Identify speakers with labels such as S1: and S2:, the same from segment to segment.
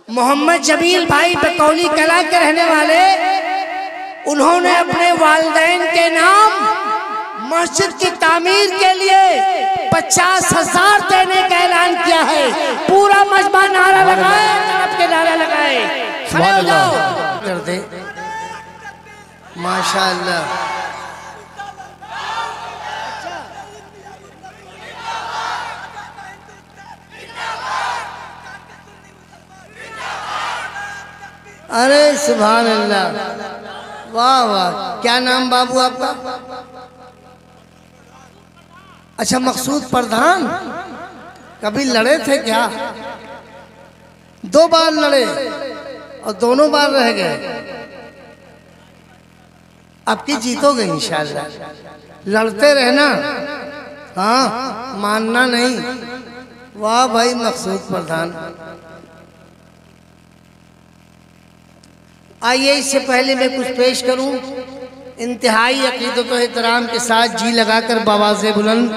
S1: मोहम्मद जमील भाई बकौली कला के रहने वाले, उन्होंने अपने वालिदैन के नाम मस्जिद की तामीर के लिए 50,000 देने का ऐलान किया है। पूरा मजमा नारा लगाए, तरफ के नारा लगाए, खड़े हो जाओ कर दे। माशाअल्लाह। अरे सुभान अल्लाह, वाह वाह। क्या नाम बाबू आपका? अच्छा, मकसूद प्रधान। कभी लड़े थे क्या? 2 बार लड़े और दोनों बार रह गए। अब की जीतोगे इंशाअल्लाह। लड़ते रहना, हाँ, मानना नहीं। वाह भाई मकसूद प्रधान। आइए, इससे पहले मैं कुछ पेश करूं। इंतहाई अकीदत व एहतराम के साथ जी लगाकर बवाज़े बुलंद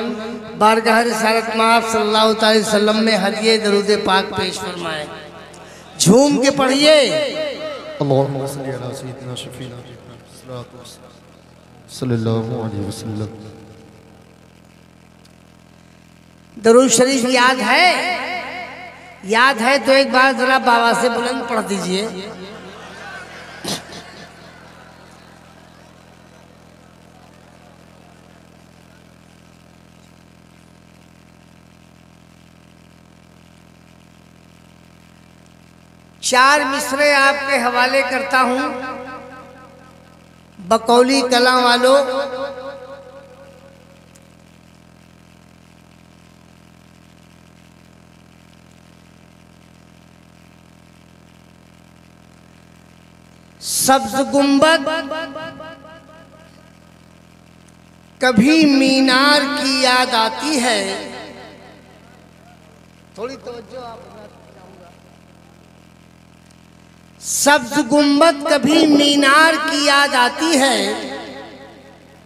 S1: बारगाह रिसालत माफ़ सल्लल्लाहु अलैहि वसल्लम में हदिये दरूद पाक पेश फरमाए। झूम के पढ़िए।
S2: अल्लाहुम्मा सल्ली अला सय्यिदिना शफीना सल्लल्लाहु अलैहि वसल्लम।
S1: दरूद शरीफ याद है? याद है तो एक बार जरा बवाज़े बुलंद पढ़ दीजिए। चार मिसरे आपके हवाले करता हूं। बकौली कला वालों, सब्ज गुंबद कभी मीनार की याद आती है। थोड़ी तवज्जो आप। सब्ज गुंबद कभी मीनार की याद आती है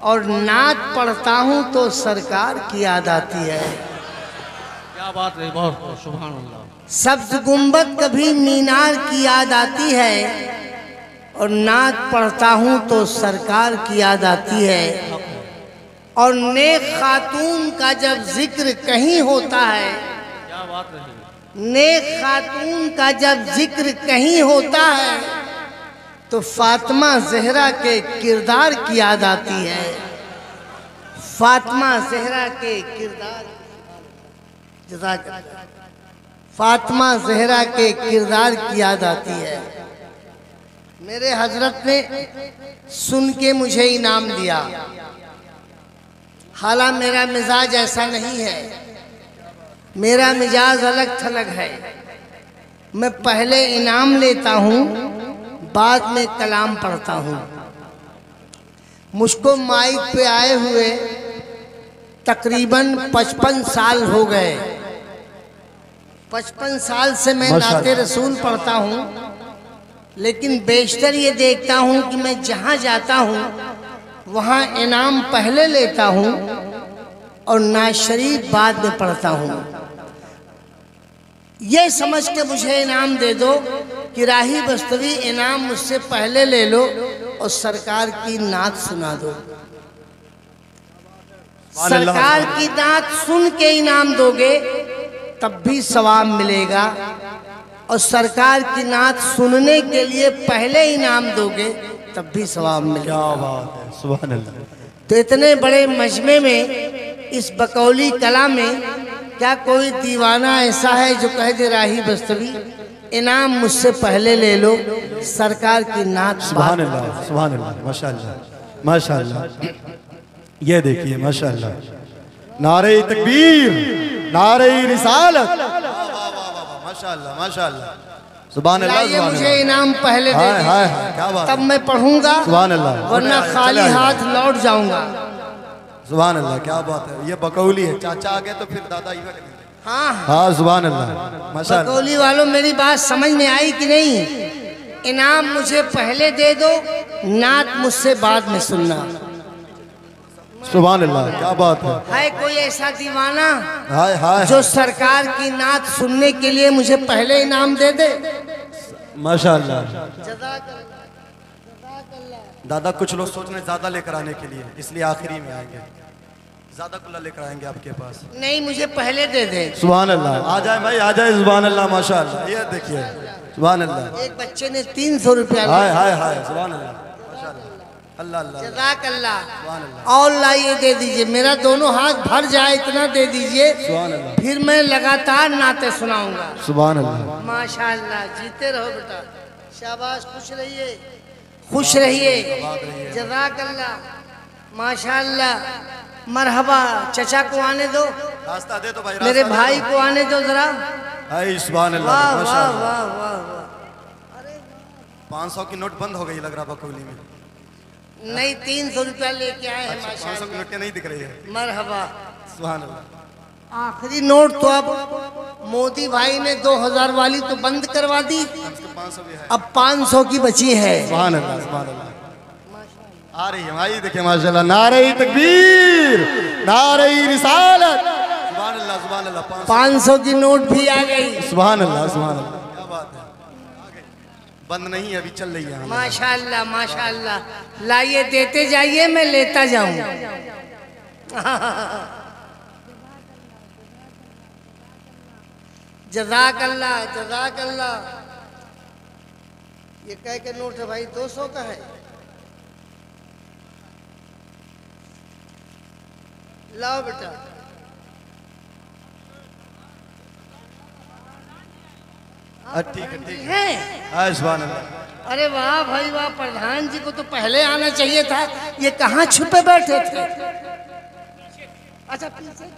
S1: और नात पढ़ता हूं तो सरकार की याद आती है।
S3: क्या बात है, बहुत सुभान अल्लाह।
S1: सब्ज गुंबद कभी मीनार की याद आती है और नात पढ़ता हूं तो सरकार की याद आती है। और नेक खातून का जब जिक्र कहीं होता है,
S3: क्या बात है,
S1: नेक खातून का जब जिक्र कहीं होता है तो फातिमा ज़हरा के किरदार की याद आती है। फातिमा ज़हरा के किरदार, जज़ाकल्लाह। फातिमा ज़हरा के किरदार की याद आती है। मेरे हजरत ने सुन के मुझे इनाम दिया। हालांकि मेरा मिजाज ऐसा नहीं है, मेरा मिजाज अलग थलग है। मैं पहले इनाम लेता हूँ, बाद में कलाम पढ़ता हूँ। मुझको माइक पे आए हुए तकरीबन 55 साल हो गए। 55 साल से मैं नाते रसूल पढ़ता हूँ, लेकिन बेशतर ये देखता हूँ कि मैं जहाँ जाता हूँ वहाँ इनाम पहले लेता हूँ और नात शरीफ बाद में पढ़ता हूँ। ये समझ के मुझे इनाम दे दो कि राही बस्तवी इनाम मुझसे पहले ले लो और सरकार की नात सुना दो। सरकार की नात सुन के इनाम दोगे तब भी सवाब मिलेगा, और सरकार की नात सुनने के लिए पहले इनाम दोगे तब भी सवाब मिलेगा।
S2: क्या बात है, सुभान अल्लाह।
S1: तो इतने बड़े मजमे में, इस बकौली कला में, क्या कोई दीवाना ऐसा है जो कह दे राही बस्तवी इनाम मुझसे पहले ले लो, सरकार की नात?
S2: सुभान अल्लाह, सुभान अल्लाह, माशाअल्लाह माशाअल्लाह। ये देखिए माशाअल्लाह, नारे तकबीर, नारे रिसालत, माशाअल्लाह माशाअल्लाह, सुभान अल्लाह।
S1: ये मुझे इनाम पहले दे दीजिए,
S2: क्या बात,
S1: तब मैं पढ़ूंगा,
S2: सुभान अल्लाह,
S1: वरना खाली हाथ लौट जाऊंगा।
S2: सुभान अल्लाह, क्या बात है। ये बकौली है, चाचा आ गए तो फिर दादा ही।
S1: हाँ
S2: हाँ, सुभान अल्लाह माशाअल्लाह।
S1: बकौली वालों, मेरी बात समझ में आई कि नहीं? इनाम मुझे पहले दे दो, नात मुझसे बाद में सुनना।
S2: सुभान अल्लाह, क्या बात है
S1: कोई ऐसा दीवाना
S2: हाय हाय
S1: जो सरकार की नात सुनने के लिए मुझे पहले इनाम दे दे?
S2: माशाअल्लाह।
S1: जज़ाकल्लाह।
S2: दादा कुछ लोग सोच रहे ज्यादा लेकर आने के लिए, इसलिए आखिरी में आएंगे, ज्यादा कुल्ला लेकर आएंगे आपके पास।
S1: नहीं, मुझे पहले दे दे।
S2: सुभान अल्लाह। आ जाए भाई, आ जाए। सुभान अल्लाह, माशाअल्लाह। ये देखिए, सुभान अल्लाह।
S1: एक बच्चे ने 300 रुपया।
S2: हाय हाय हाय, सुभान अल्लाह, माशाअल्लाह, अल्लाह अल्लाह,
S1: जज़ाकल्लाह।
S2: सुभान अल्लाह।
S1: और लाइए, दे दीजिए, मेरा दोनों हाथ भर जाए इतना दे दीजिए,
S2: सुभान अल्लाह,
S1: फिर मैं लगातार नाते सुनाऊंगा।
S2: सुभान अल्लाह।
S1: माशाअल्लाह, जीते रहो बेटा, शाबाश, खुश रहिए, खुश रहिए। जज़ाकल्लाह, माशाअल्लाह, मरहबा। चचा को आने दो,
S2: रास्ता दे दो भाई,
S1: मेरे
S2: रास्ता
S1: भाई
S2: दे दो।
S1: को आने दो जरा।
S2: हाय सुभान अल्लाह,
S1: वाह वाह
S2: माशाअल्लाह।
S1: वाह वाह वाह।
S2: 500 की नोट बंद हो गई लग रहा बकौली में।
S1: नहीं, 300 रुपया लेके आए हैं।
S2: 500 की
S1: माशाअल्लाह,
S2: नोटें नहीं दिख रही है।
S1: मरहबा।
S2: सुभान अल्लाह।
S1: आखिरी नोट तो अब मोदी भाई ने 2000 वाली तो बंद करवा दी,
S2: 500 भी है।
S1: अब 500 की बची है।
S2: सुभान अल्लाह, सुभान अल्लाह। आ रही है भाई, देखिए माशाअल्लाह। नारे तकबीर, नारे रिसालत। सुभान अल्लाह, सुभान अल्लाह।
S1: 500 की नोट भी आ गई।
S2: सुभान अल्लाह, सुभान अल्लाह। क्या बात है, आ गई। बंद नहीं है, अभी चल रही है।
S1: माशाअल्लाह माशाअल्लाह। लाइए, देते जाइए, मैं लेता जाऊं। जज़ाकल्लाह जज़ाकल्लाह। ये कै के नोट है भाई? 200 का है। लाओ बेटा।
S2: ठीक है, ठीक
S1: है।
S2: है। सुभान अल्लाह।
S1: अरे वाह भाई वाह, प्रधान जी को तो पहले आना चाहिए था, ये कहाँ छुपे बैठे थे? अच्छा, पीछे थे।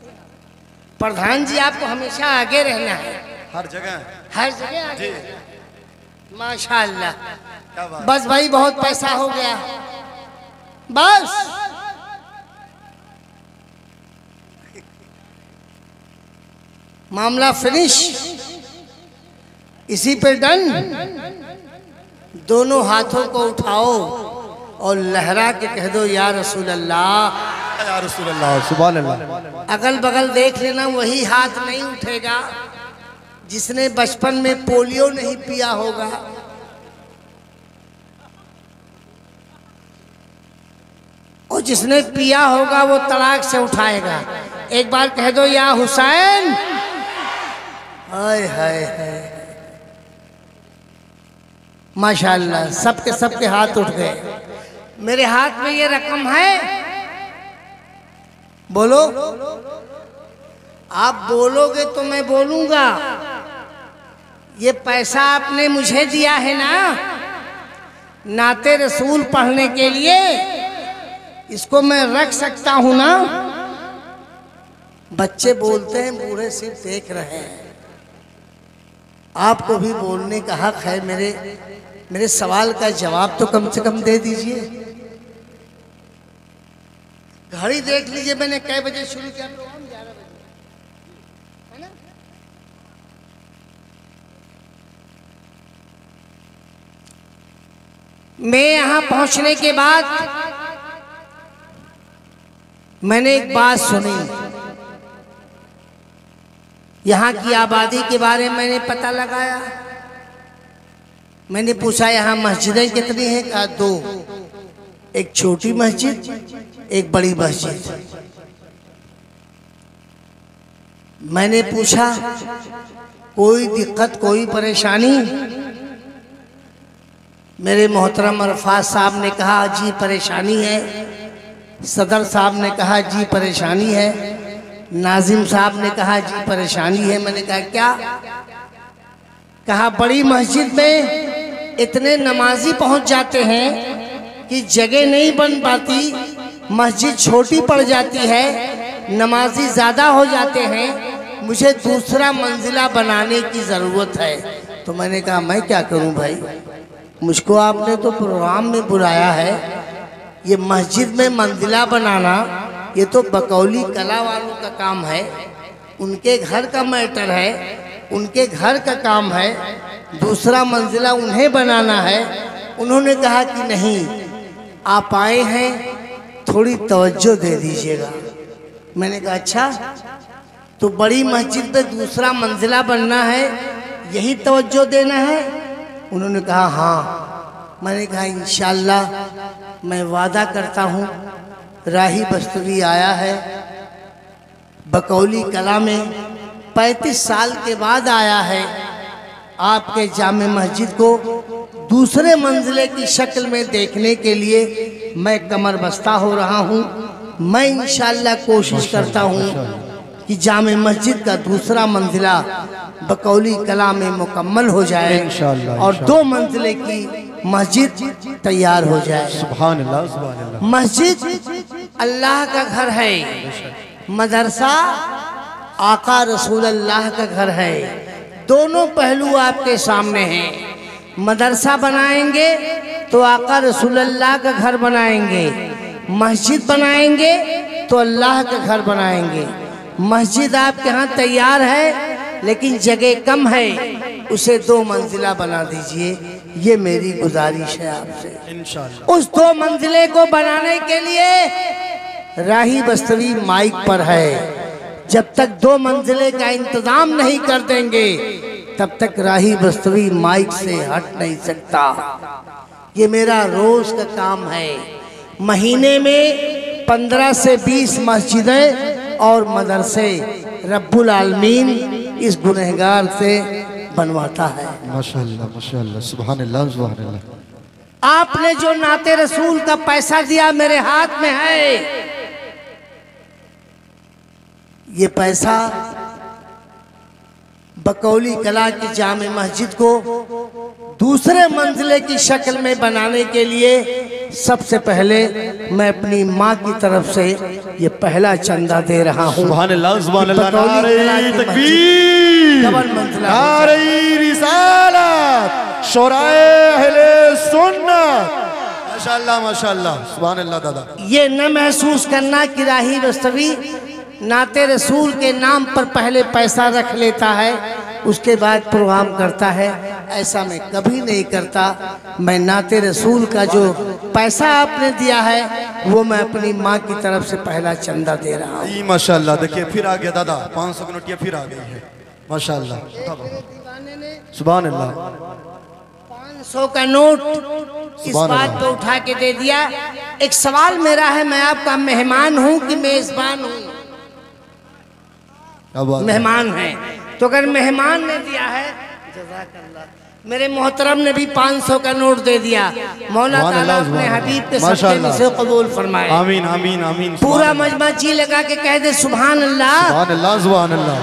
S1: प्रधान जी, आपको हमेशा आगे रहना है,
S2: हर जगह,
S1: हर जगह आगे। माशाअल्लाह।
S2: क्या बात।
S1: बस भाई, बहुत पैसा हो गया, बस। मामला फिनिश, इसी पे डन। दोनों हाथों को उठाओ और लहरा के कह दो, या रसूल अल्लाह,
S2: या रसूल अल्लाह। सुभान अल्लाह।
S1: अगल बगल देख लेना, वही हाथ नहीं उठेगा जिसने बचपन में पोलियो नहीं पिया होगा। और जिसने पिया होगा वो तड़ाक से उठाएगा। एक बार कह दो, या हुसैन। हाय हाय हाय, माशाअल्लाह, सबके सबके हाथ उठ गए। मेरे हाथ में ये रकम है, बोलो। आप बोलोगे तो मैं बोलूंगा। ये पैसा आपने मुझे दिया है ना, नाते रसूल पढ़ने के लिए, इसको मैं रख सकता हूं ना? बच्चे बोलते हैं, बूढ़े सिर्फ देख रहे हैं। आपको भी बोलने का हक है। मेरे सवाल का जवाब तो कम से कम दे दीजिए। घड़ी देख लीजिए, मैंने कै बजे शुरू किया प्रोग्राम? 11 बजे, है ना? मैं यहां पहुंचने के बाद मैंने एक बात सुनी। यहाँ की आबादी के बारे में मैंने पता लगाया। मैंने पूछा, यहाँ मस्जिदें कितनी हैं? कहा 2, एक छोटी मस्जिद, एक बड़ी मस्जिद। मैंने पूछा, कोई दिक्कत, कोई परेशानी? मेरे मोहतरम अरफात साहब ने कहा, जी परेशानी है। सदर साहब ने कहा, जी परेशानी है। नाजिम साहब ने कहा, जी परेशानी है। मैंने कहा, क्या? कहा, बड़ी मस्जिद में इतने नमाजी पहुंच जाते हैं कि जगह नहीं बन पाती, मस्जिद छोटी पड़ जाती है, नमाजी ज़्यादा हो जाते हैं, मुझे दूसरा मंजिला बनाने की ज़रूरत है। तो मैंने कहा, मैं क्या करूं भाई, मुझको आपने तो प्रोग्राम में बुलाया है, ये मस्जिद में मंजिला बनाना ये तो बकौली कला वालों का काम है, उनके घर का मैटर है, उनके घर का काम है, दूसरा मंजिला उन्हें बनाना है। उन्होंने कहा कि नहीं, आप आए हैं, थोड़ी तवज्जो दे दीजिएगा। मैंने कहा, अच्छा, तो बड़ी मस्जिद पे दूसरा मंजिला बनना है, यही तवज्जो देना है? उन्होंने कहा हाँ। मैंने कहा इंशाअल्लाह मैं वादा करता हूँ। राही बस्तवी आया है बकौली कला में, 35 साल के बाद आया है। आपके जामे मस्जिद को दूसरे मंजिले की शक्ल में देखने के लिए मैं कमर बस्ता हो रहा हूँ। मैं इंशाअल्लाह कोशिश करता हूँ कि जामे मस्जिद का दूसरा मंजिला बकौली कला में मुकम्मल हो जाए और 2 मंजिले की मस्जिद तैयार हो जाए।
S2: सुभान अल्लाह, सुभान अल्लाह।
S1: मस्जिद अल्लाह का घर है, मदरसा आका रसूल अल्लाह का घर है। दोनों पहलू आपके सामने हैं। मदरसा बनाएंगे तो आका रसूल अल्लाह का घर बनाएंगे, मस्जिद बनाएंगे तो अल्लाह का घर बनाएंगे। मस्जिद आपके यहाँ तैयार है लेकिन जगह कम है, उसे 2 मंजिला बना दीजिए। ये मेरी गुजारिश है आपसे।
S2: इंशाअल्लाह
S1: उस 2 मंजिले को बनाने के लिए राही बस्तवी माइक पर है। जब तक 2 मंजिले का इंतजाम नहीं कर देंगे तब तक राही बस्तवी माइक से हट नहीं सकता। ये मेरा रोज का काम है। महीने में 15 से 20 मस्जिदें और मदरसे रब्बुल आलमीन इस गुनहगार से बनवाता है।
S2: माशाअल्लाह, माशाअल्लाह, सुभान अल्लाह, सुभान अल्लाह।
S1: आपने जो नाते रसूल का पैसा दिया मेरे हाथ में है, ये पैसा बकौली कला की जामे मस्जिद को दूसरे मंजिले की शक्ल में बनाने के लिए सबसे पहले मैं अपनी माँ की तरफ से ये पहला चंदा दे रहा हूँ।
S2: सुभान अल्लाह, सुभान अल्लाह।
S1: बकौली कला
S2: नारे
S1: की
S2: तकबीर,
S1: डबल मंजिला,
S2: नारे रिसालत, शोराए अहले सुन्नत। माशाअल्लाह, माशाअल्लाह, सुभान अल्लाह। दादा
S1: ये न महसूस करना कि राही बस्तवी नाते रसूल के नाम पर पहले पैसा रख लेता है उसके बाद प्रोग्राम करता है, ऐसा मैं कभी नहीं करता। मैं नाते रसूल का जो पैसा आपने दिया है वो मैं अपनी माँ की तरफ से पहला चंदा दे रहा हूँ।
S2: माशाअल्लाह। देखिए फिर आ गया दादा, 500 की नोटियाँ फिर आ गई है। माशाअल्लाह, सुभान अल्लाह।
S1: 500 का नोट इस बात पे उठा के दे दिया। एक सवाल मेरा है, मैं आपका मेहमान हूँ कि मेजबान हूँ? मेहमान है, तो अगर मेहमान ने दिया है जज़ाकल्लाह। मेरे मोहतरम ने भी 500 का नोट दे दिया। मौला ताला अपने हबीब के सदक़े में से कबूल फरमाए।
S2: आमीन, आमीन, आमीन।
S1: पूरा मजमा जी लगा के कह दे सुभान अल्लाह,
S2: सुभान अल्लाह, सुभान अल्लाह।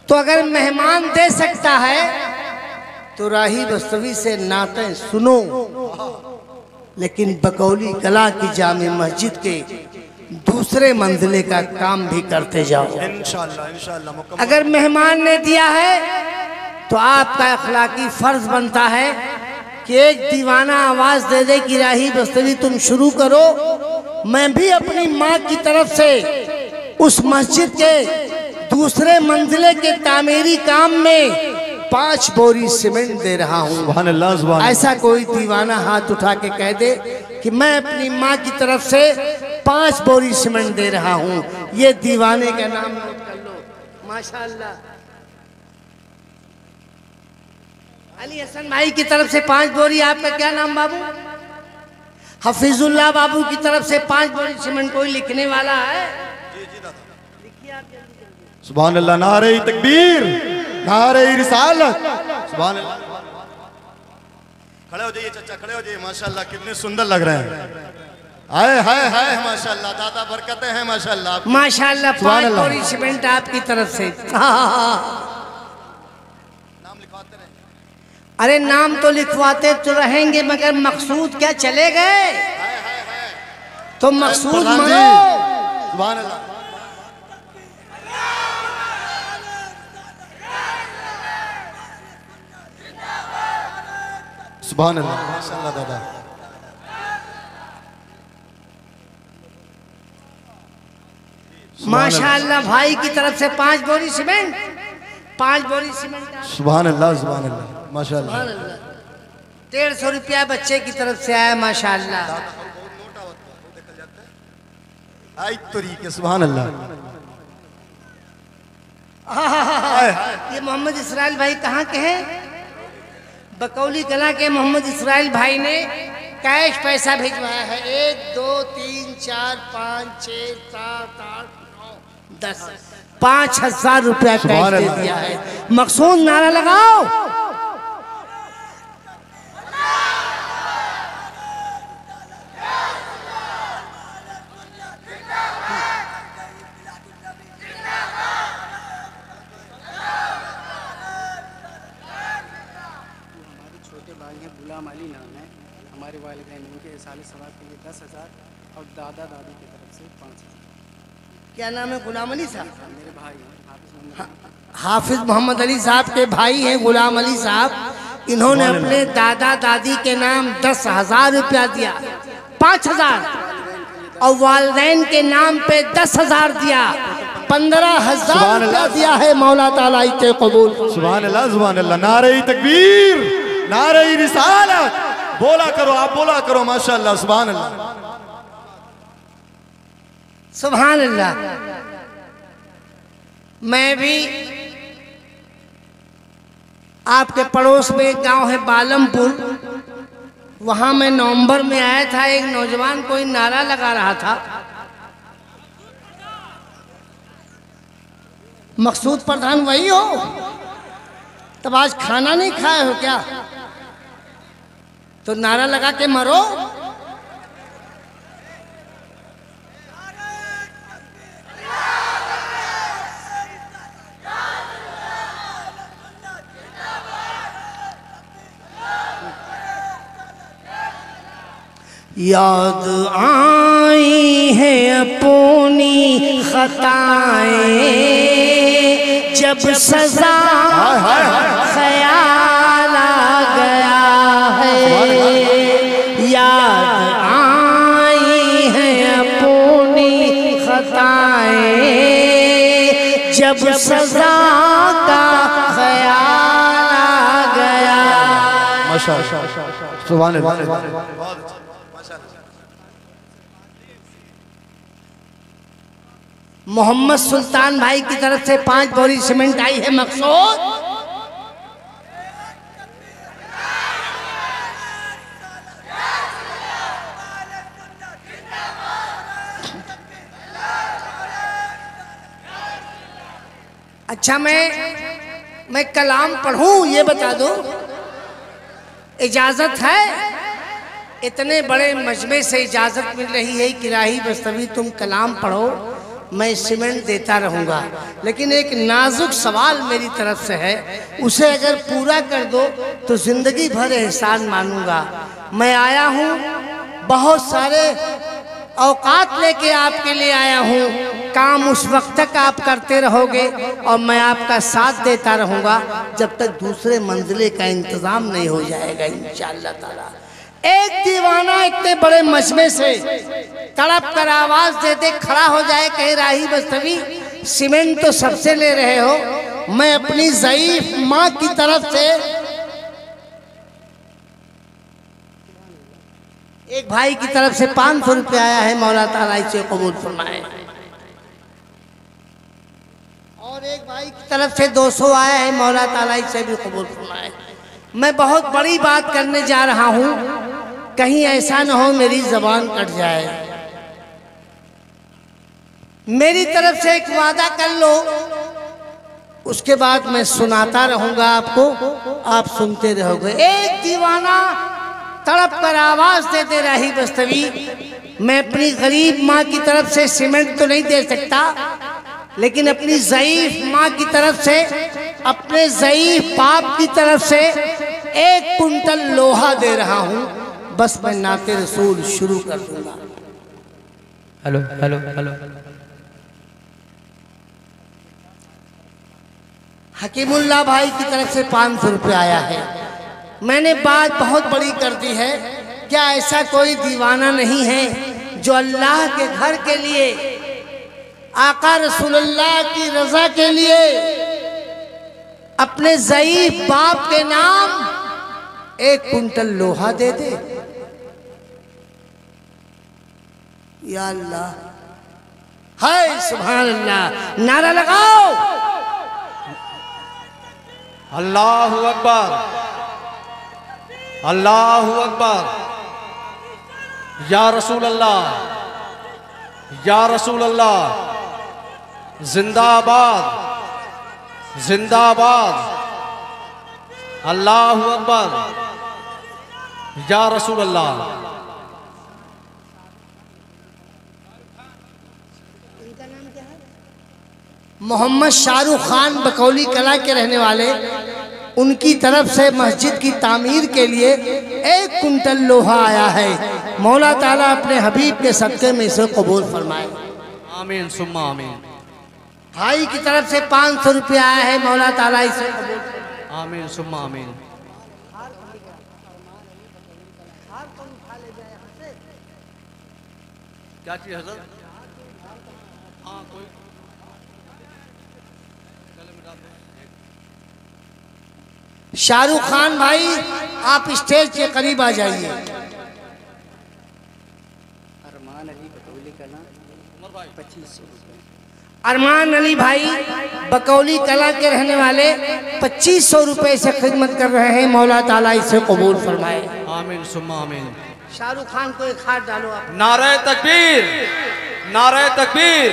S1: तो अगर मेहमान दे सकता है तो राही बस्तवी से नाते सुनो, लेकिन बकौली कला की जामे मस्जिद के दूसरे मंजिले का काम भी करते जाओ।
S2: इंशाअल्लाह, इंशाअल्लाह।
S1: अगर मेहमान ने दिया है तो आपका अखलाकी फर्ज बनता है कि एक दीवाना आवाज दे दे कि राही बस्तवी तुम शुरू करो। मैं भी अपनी माँ की तरफ से उस मस्जिद के दूसरे मंजिले के तामीरी काम में 5 बोरी सीमेंट दे रहा हूँ।
S2: सुभान अल्लाह, सुभान अल्लाह।
S1: ऐसा कोई दीवाना हाथ उठा के कह दे कि मैं अपनी माँ की तरफ से 5 बोरी सीमेंट दे रहा हूँ। ये दीवाने का नाम नोट कर लो। माशाअल्लाह। अली हसन भाई की तरफ से 5 बोरी। आपका क्या नाम बाबू? हफीजुल्लाह बाबू की तरफ से 5 बोरी सीमेंट। कोई लिखने वाला है?
S2: सुभान अल्लाह। नारे तकबीर, नारे रिसालत, सुभान अल्लाह। खड़े हो जाइए चाचा, खड़े हो जाइए। माशाअल्लाह, कितने सुंदर लग रहे हैं। हाय हाय हाय, माशाअल्लाह। दादा बरकतें हैं माशाअल्लाह।
S1: माशाअल्लाह। 5 बोरी सीमेंट आपकी तरफ से।
S2: नाम लिखवाते रहे।
S1: अरे नाम तो लिखवाते तो रहेंगे मगर मकसूद क्या चले गए? तो मकसूद
S2: प्रधान जी,
S1: मानो।
S2: सुभान अल्लाह। सुभान अल्लाह, माशाअल्लाह। दादा
S1: माशाअल्लाह। भाई की तरफ से 5 बोरी सीमेंट। 5 बोरी सीमेंट।
S2: सुभान अल्लाह, सुभान अल्लाह, माशाअल्लाह।
S1: 150 रुपया बच्चे की तरफ से आया माशाअल्लाह।
S2: आई तरीके, सुभान अल्लाह।
S1: ये मोहम्मद इसराइल भाई कहाँ के हैं? बकौली कला के मोहम्मद इस्राइल भाई ने कैश पैसा भिजवाया है। 1 2 3 4 5 6 7 8 9 10 5,000 रुपया कैश दे दिया है। मकसूद नारा लगाओ।
S4: गुलाम अली नाम है, हमारे वालिदैन उनके साले सवाब के लिए 10,000 और दादा दादी की तरफ से 5,000।
S1: क्या नाम है? गुलाम अली साहब।
S4: मेरे भाई हैं
S1: हाफिज मोहम्मद अली साहब के भाई हैं गुलाम अली साहब। इन्होंने अपने दादा दादी के नाम 10,000 रुपया दिया, 5,000 और वालिदैन के नाम पे 10,000 दिया, 15,000 रुपया दिया है। मौला ताला इसे कबूल।
S2: सुभान अल्लाह, सुभान अल्लाह। नारे तकबीर, नारे रिसालत। बोला करो, आप बोला करो। माशाअल्लाह, सुभान अल्लाह,
S1: सुभान अल्लाह। मैं भी आपके पड़ोस में एक गांव है बालमपुर, वहां मैं नवंबर में आया था। एक नौजवान कोई नारा लगा रहा था, मकसूद प्रधान वही हो? तब आज खाना नहीं खाए हो क्या? तो नारा लगा के मरो। याद आई है अपनी खताएं, जब सजा ख्याल आ गया है। याद आई है अपनी खताएं, जब सजा का ख्याल आ गया।
S2: माशाअल्लाह, सुभान अल्लाह।
S1: मोहम्मद सुल्तान भाई की तरफ से 5 बोरी सीमेंट आई है। मकसूद अच्छा, मैं कलाम पढ़ूं ये बता दो, इजाजत है? इतने बड़े मजमे से इजाजत मिल रही है कि राही बस्तवी तुम कलाम पढ़ो, मैं सीमेंट देता रहूँगा। लेकिन एक नाजुक सवाल मेरी तरफ से है, उसे अगर पूरा कर दो तो जिंदगी भर एहसान मानूंगा। मैं आया हूँ, बहुत सारे औकात लेके आपके लिए आया हूँ। काम उस वक्त तक आप करते रहोगे और मैं आपका साथ देता रहूँगा जब तक दूसरे मंजिले का इंतज़ाम नहीं हो जाएगा इंशाअल्लाह ताला। एक दीवाना इतने बड़े मजमे से तड़प कर आवाज दे दे खड़ा हो जाए, कहे राही बस्तवी सीमेंट तो सबसे ले रहे हो, मैं अपनी ज़ईफ माँ की तरफ से एक भाई की तरफ से 500 रुपया आया है, मौला ताला इसे कबूल फरमाए। और एक भाई की तरफ से 200 आया है, मौला ताला इसे भी कबूल फरमाए। मैं बहुत बड़ी बात करने जा रहा हूँ, कहीं ऐसा ना हो मेरी जबान कट जाए। मेरी तरफ से एक वादा कर लो, उसके बाद मैं सुनाता रहूंगा आपको, आप सुनते रहोगे। एक दीवाना तड़प कर आवाज दे दे राही बस्तवी, मैं अपनी गरीब माँ की तरफ से सीमेंट तो नहीं दे सकता, लेकिन अपनी ज़ईफ माँ की तरफ से, अपने ज़ईफ बाप की तरफ से 1 कुंटल लोहा दे रहा हूँ। बस मैं नाते रसूल शुरू कर दूंगा।
S3: Hello hello hello.
S1: हकीमुल्लाह भाई की तरफ से 500 रुपये आया है। मैंने बात बहुत बड़ी कर दी है। क्या ऐसा कोई दीवाना नहीं है जो अल्लाह के घर के लिए, आका रसूलुल्लाह की रजा के लिए अपने ज़ईफ बाप के नाम 1 कुंटल लोहा दे दे? या अल्लाह, हाय सुभान अल्लाह, नारा लगाओ।
S3: अल्लाहु अकबर, अल्लाहु अकबर। या रसूल अल्लाह, या रसूल अल्लाह, जिंदाबाद जिंदाबाद। अल्लाहु अकबर। या रसूल अल्लाह।
S1: मोहम्मद शाहरुख खान बकौली कला के रहने वाले, उनकी तरफ से मस्जिद की तामीर के लिए 1 कुंटल लोहा आया है। मौला ताला अपने हबीब के सदक़े में इसे कबूल फरमाए।
S3: आमीन सुम्मा आमीन।
S1: भाई की तरफ से 500 रुपया आया है। मौला ताला इसे कबूल फरमाए।
S3: आमीन सुम्मा आमीन। क्या चीज हजरत? हाँ कोई
S1: शाहरुख खान भाई, आप स्टेज के करीब आ जाइए।
S4: अरमान अली बकौली कला 2500 रुपये।
S1: अरमान अली भाई बकौली कला के रहने वाले 2500 रुपए से खिदमत कर रहे हैं। मौला ताला इसे कबूल फरमाए।
S3: आमीन सुम्मा आमीन।
S1: शाहरुख खान को एक हाथ डालो आप।
S3: नारे तकबीर, नारे तकबीर,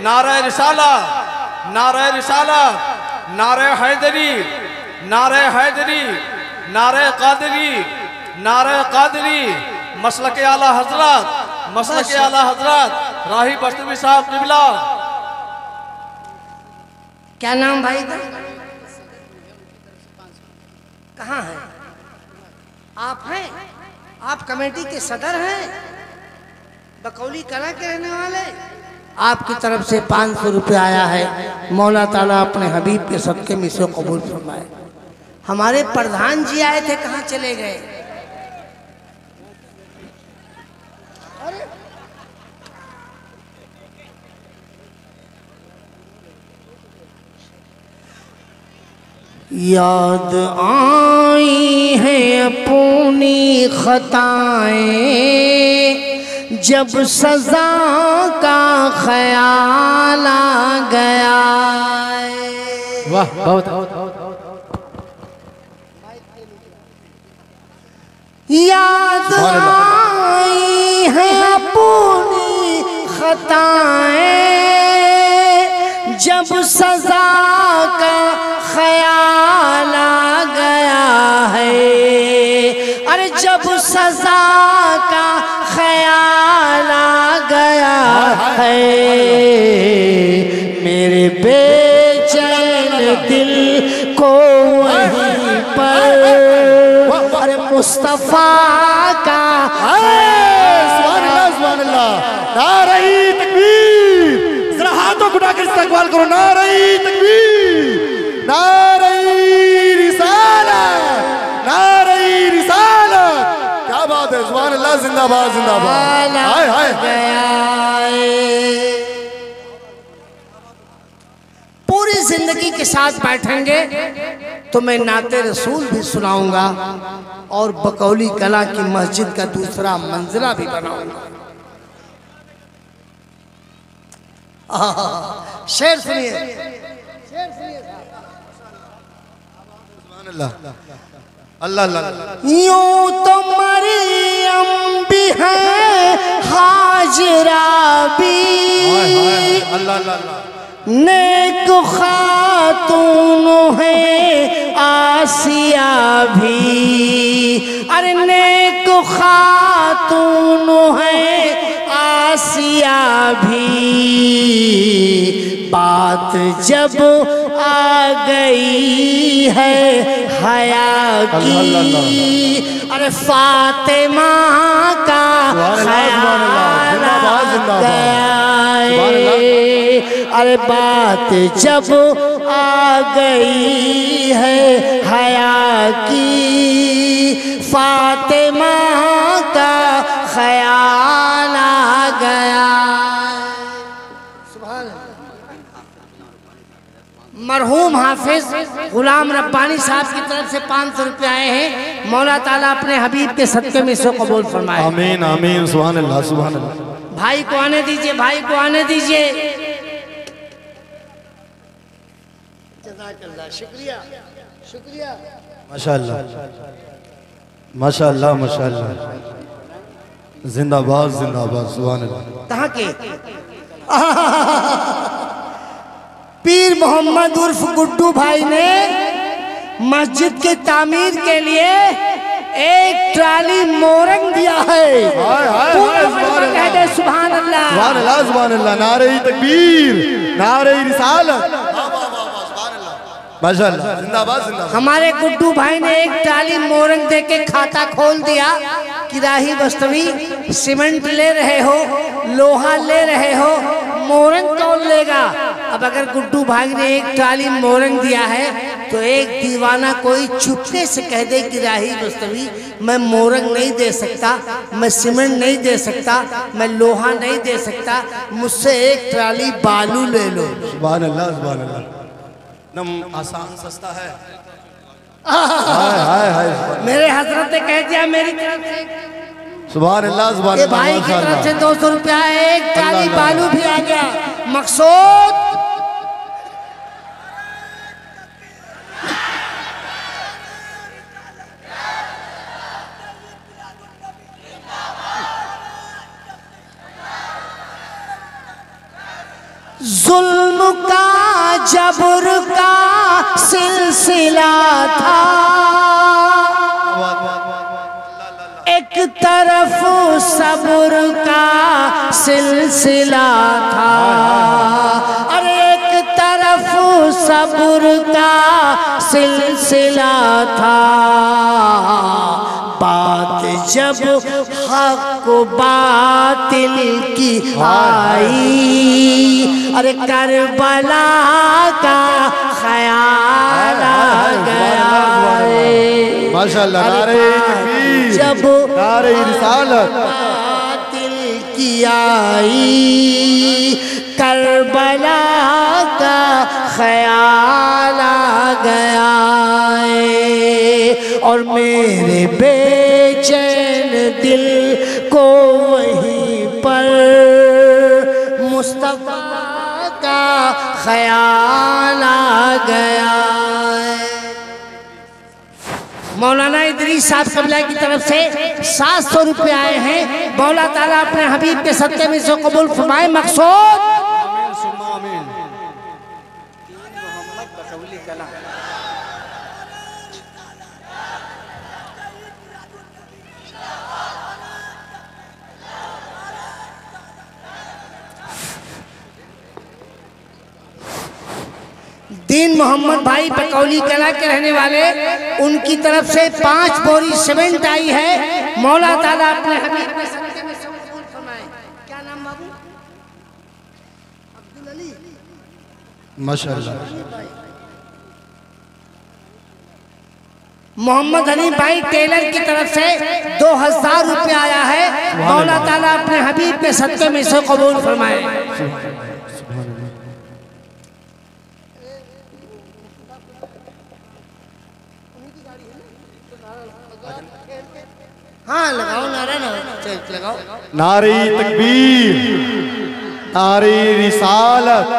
S3: नारे रिसाला, नारे रिसाला, नारे हैदरी, नारे हैदरी, नारे कादरी, नारे कादरी। मसलक आला हजरत, मसलक आला हजरत राही बस्तवी साहब किबला।
S1: क्या नाम भाई का? कहाँ है? आप हैं? आप कमेटी के सदर हैं? बकौली कला के रहने वाले? आपकी तरफ से 500 रुपये आया है। मौला ताला अपने हबीब के सदक़े में इसे कबूल फरमाए। हमारे प्रधान जी आए थे, कहाँ चले गए? याद आई है अपनी खताएं, जब सजा का ख्याल आ गया।
S3: वाह बहुत।
S1: याद आई है अपनी खताएं, जब सजा का ख्याल आ गया है। अरे जब सजा का ख्याल आ गया है, मेरे बेचैन दिल को वहीं पर अरे मुस्तफा का
S2: नारे तकबीर। जरा हाथों को उठाकर इस्तकबाल करो। नारे तकबीर, नारे रिसालत, नारे रिसालत। क्या बात है, सुभान अल्लाह, जिंदाबाद जिंदाबाद। हाय हाय।
S1: पूरी जिंदगी के साथ बैठेंगे तो मैं नाते रसूल भी सुनाऊंगा और बकौली कला की मस्जिद का दूसरा मंजिला भी बनाऊंगा। शेर सुनिए, शेर सुनिए।
S2: सुभान अल्लाह, अल्लाह अल्लाह।
S1: यूं तो मरियम भी है, हाजरा भी,
S2: अल्लाह अल्लाह।
S1: नेक खातून है आसिया भी। अरे नेक खातून है आसिया भी। बात जब आ गई है हया की, अरे फातिमा का ख्याल आ गया। अरे बात जब आ गई है हया की, फातिमा का ख्याल आ गया। मरहूम हाफिज गुलाम रब्बानी साहब की तरफ से 500 रुपये आए हैं। मौला ताला अपने हबीब के सदक़े में इसे कबूल फरमाए।
S2: आमीन आमीन। सुभान अल्लाह, सुभान अल्लाह।
S1: भाई को आने दीजिए, भाई को आने दीजिए। जज़ाकल्लाह, शुक्रिया शुक्रिया।
S2: माशाअल्लाह। माशाअल्लाह माशाअल्लाह, जिंदाबाद जिंदाबाद, सुभान अल्लाह।
S1: कहाँ के? पीर मोहम्मद उर्फ गुड्डू भाई ने मस्जिद की तामीर के लिए एक ट्राली मोरंग दिया है। पूरा मजमा कह दे सुभान अल्लाह,
S2: सुभान अल्लाह, सुभान अल्लाह। नारे तकबीर, नारे रिसालत, माशाअल्लाह, जिंदाबाद जिंदाबाद।
S1: हमारे गुड्डू भाई ने एक ट्राली मोरंग दे के खाता खोल दिया कि राही बस्तवी सीमेंट ले रहे हो, लोहा ले रहे हो, मोरंग कौन लेगा? अब अगर गुड्डू भाई ने एक ट्राली मोरंग दिया है तो एक दीवाना कोई चुपके से कह दे कि राही बस्तवी मैं मोरंग नहीं दे सकता, मैं सीमेंट नहीं दे सकता, मैं लोहा नहीं दे सकता, मुझसे एक ट्राली बालू ले लो।
S2: सुभान अल्लाह, सुभान अल्लाह। नम आसान सस्ता है। हाय हाय हाय,
S1: मेरे हजरत ने कह दिया मेरी तरफ से,
S2: सुभान अल्लाह, सुभान
S1: ये
S2: अल्लाह,
S1: भाई की तरफ से 200 रुपया है, एक ट्राली
S2: अल्लाह।
S1: बालू भी आ गया। मकसूद जुल्म का जबर का सिलसिला था, एक तरफ सब्र का सिलसिला था, अरे एक तरफ सब्र का सिलसिला था। बात जब हक बातिल की आई, अरे करबला का ख्याल आ गया।
S2: माशाअल्लाह, नारे तकबीर,
S1: जब
S2: नारे रिसालत,
S1: बातिल की आई, करबला का ख्याल आ गया। और मेरे बेचैन दिल को वहीं पर मुस्तफा का ख्याल आ गया। मौलाना इदरीस साहब कबला की तरफ से 700 रुपये आए हैं। मौला ताला अपने हबीब के सदक़े में से कबूल फरमाए। मकसूद दीन मोहम्मद भाई पकौली कला के रहने वाले, उनकी तरफ से 5 बोरी सीमेंट आई है। मौला ताला अपने हबीब के सदक़े में से कबूल फरमाए। क्या नाम बाबू? अब्दुल अली।
S2: माशाअल्लाह।
S1: मोहम्मद हनी भाई टेलर की तरफ से 2000 रुपया आया है। मौला ताला अपने हबीब के सदक़े में से कबूल फरमाए। हाँ लगाओ नारा ना लगाओ।
S2: नारे तकबीर, नारे रिसालत,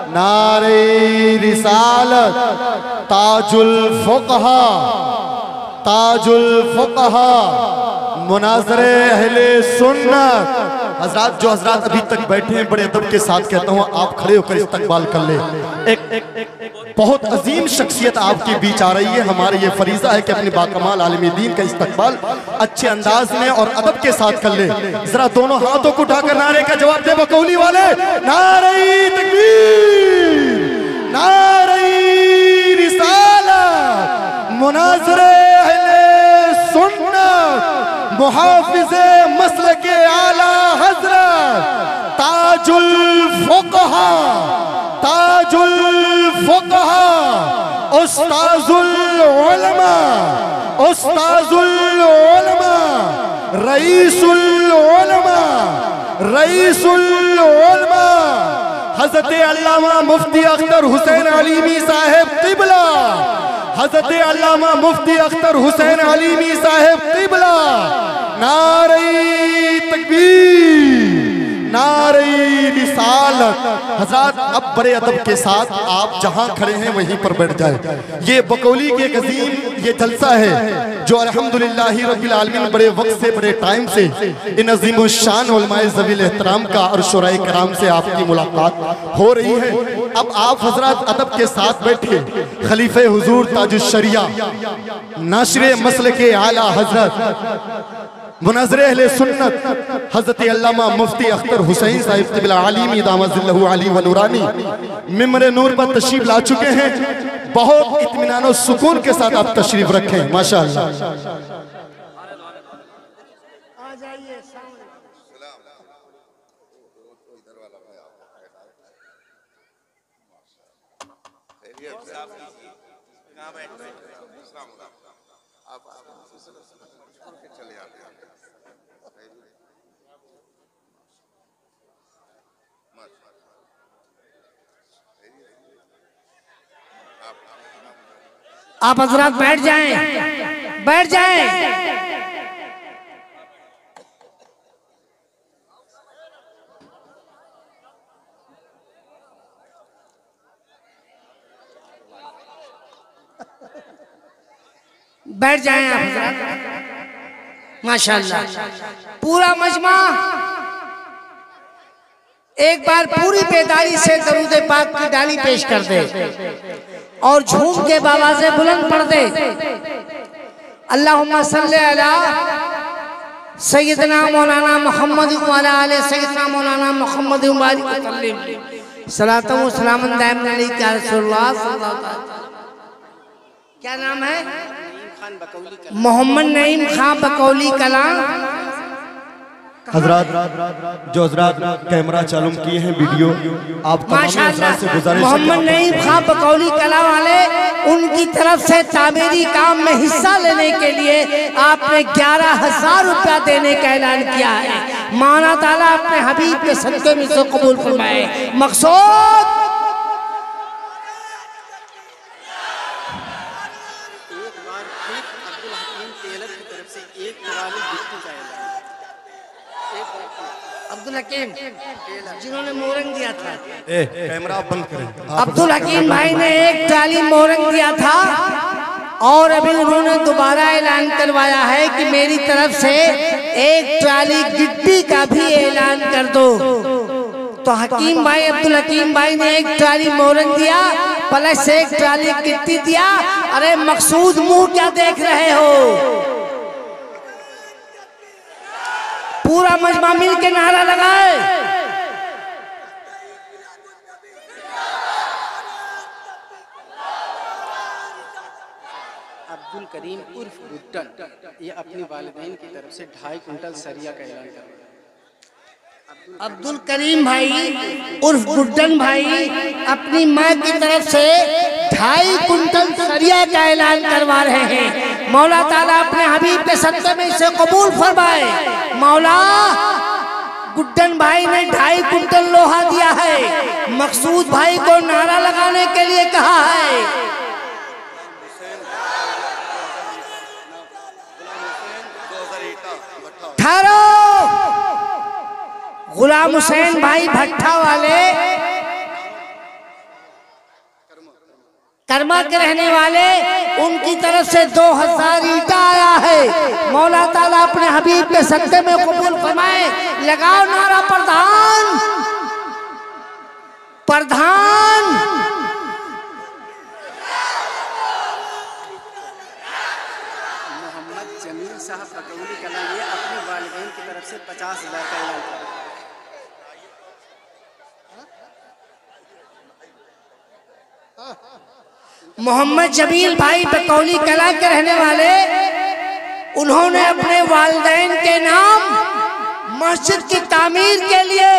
S2: नारे रिसालत, ताजुल फुक़हा, ताजुल फुक़हा, मुनाज़रे अहले सुन्नत। हजरात, जो हजरात अभी तक बैठे हैं, बड़े अदब के साथ कहता हूँ आप खड़े होकर इस्तकबाल कर ले। एक बहुत अजीम शख्सियत आपके बीच आ रही है। हमारा ये फरीज़ा है कि अपने बाकमाल आलिम दीन का इस्तकबाल अच्छे अंदाज में और अदब के साथ कर ले। जरा दोनों हाथों को उठाकर नारे का जवाब दे बकौली वाले। नारे तकबीर, नारे रिसालत, मुनाज़रे अहले सुन्नत, मुहाफ़िज़े मसलके आला हज़रत, ताजुल फुक़हा, ताजुल फुक़हा, उस्ताज़ुल उलमा, उस्ताज़ुल उलमा, रईसुल उलमा, रईसुल उलमा, हज़रत अल्लामा मुफ्ती अख्तर हुसैन अलीमी साहिब क़िबला, हज़रत अल्लामा मुफ्ती अख्तर हुसैन अलीमी साहिब क़िबला। नारे तकबीर, नारे रिसालत। हज़रात अब बड़े अदब के साथ आप जहां खड़े हैं वहीं पर बैठ जाए। ये बकौली के अजीम ये जलसा है जो अल्हम्दुलिल्लाह रब्बिल आलमीन बड़े वक्त से बड़े टाइम से इन अजीम शान उलमाए ज़वील एहतराम का और शुराए कराम से आपकी मुलाकात हो रही है। अब आप हज़रात अदब के साथ बैठे खलीफे हुजूर ताजुश शरिया नाशिरे मसल के आला हजरत मुनाज़िरे अहले सुन्नत हज़रत अल्लामा मुफ्ती अख्तर हुसैन साहिब क़िबला आलिमी दामज़िल्लहु अली व नूरानी मिंबर नूर पर तशरीफ ला चुके हैं। बहुत इत्मीनान और सुकून के साथ आप तशरीफ रखें माशाअल्लाह।
S1: आप हजरात बैठ जाएं, बैठ जाएं। बैठ जाएं आप हजरात। माशाअल्लाह पूरा मजमा एक बार पूरी बेदारी से दरूद पाक की डाली पेश कर दे और झूम के बाबा से बुलंद पढ़ दे। अल्लाहुम्मा सल्ली अला सय्यदना मौलाना मोहम्मद व अला आले सय्यदना मौलाना मोहम्मद व बारिक वसल्लम सलातु व सलामुन दाइमन अलैका या रसूलल्लाह सल्लल्लाहु अलैहि वसल्लम। क्या नाम है? मोहम्मद नईम खान बकौली कलां।
S2: हजरात जो हजरात कैमरा चालू किए हैं वीडियो आप
S1: माशाअल्लाह से गुजारिश मोहम्मद नईम खान बकौली कला वाले उनकी तरफ से तामीरी काम में हिस्सा लेने के लिए आपने 11,000 रुपया देने का ऐलान किया है। मौला ताला अपने हबीब के सदक़े में से कबूल फरमाए। मकसूद अब्दुल हकीम जिन्होंने मोरंग दिया था,
S2: कैमरा बंद करें।
S1: अब्दुल हकीम भाई ने एक ट्राली मोरंग दिया था और अभी उन्होंने दोबारा ऐलान करवाया है कि मेरी तरफ से एक ट्राली गिट्टी का भी ऐलान कर दो। तो हकीम भाई अब्दुल हकीम भाई ने एक ट्राली मोरंग दिया प्लस एक ट्राली गिट्टी दिया। अरे मकसूद मुंह क्या देख रहे हो? पूरा मजमा मिल के नारा लगाए।
S4: अब्दुल करीम उर्फ गुड्डन ये अपने वालिदैन की तरफ से 2.5 कुंटल सरिया का ऐलान कर रहे हैं।
S1: अब्दुल करीम भाई उर्फ गुड्डन भाई अपनी माँ की तरफ से 2.5 कुंटल सरिया का ऐलान करवा रहे हैं। मौला ताला अपने हबीब के सदक़े में इसे कबूल फरमाए। मौला गुड्डन भाई ने 2.5 कुंटल लोहा दिया है। मकसूद भाई को नारा लगाने के लिए कहा है। ठहरो, गुलाम हुसैन भाई भट्टा वाले कर्मा के रहने वाले उनकी तरफ से 2,000 ईटा आया है। मौला ताला अपने हबीब के सदक़े में कबूल फरमाए। लगाओ नारा प्रधान प्रधान।
S4: मोहम्मद जमील साहब बकौली कलां ये अपने वालिदैन की तरफ से 50,000 का ऐलान कर रहे हैं।
S1: मोहम्मद जमील भाई बकौली कला के रहने वाले उन्होंने अपने वालिदैन के नाम मस्जिद की तामीर के लिए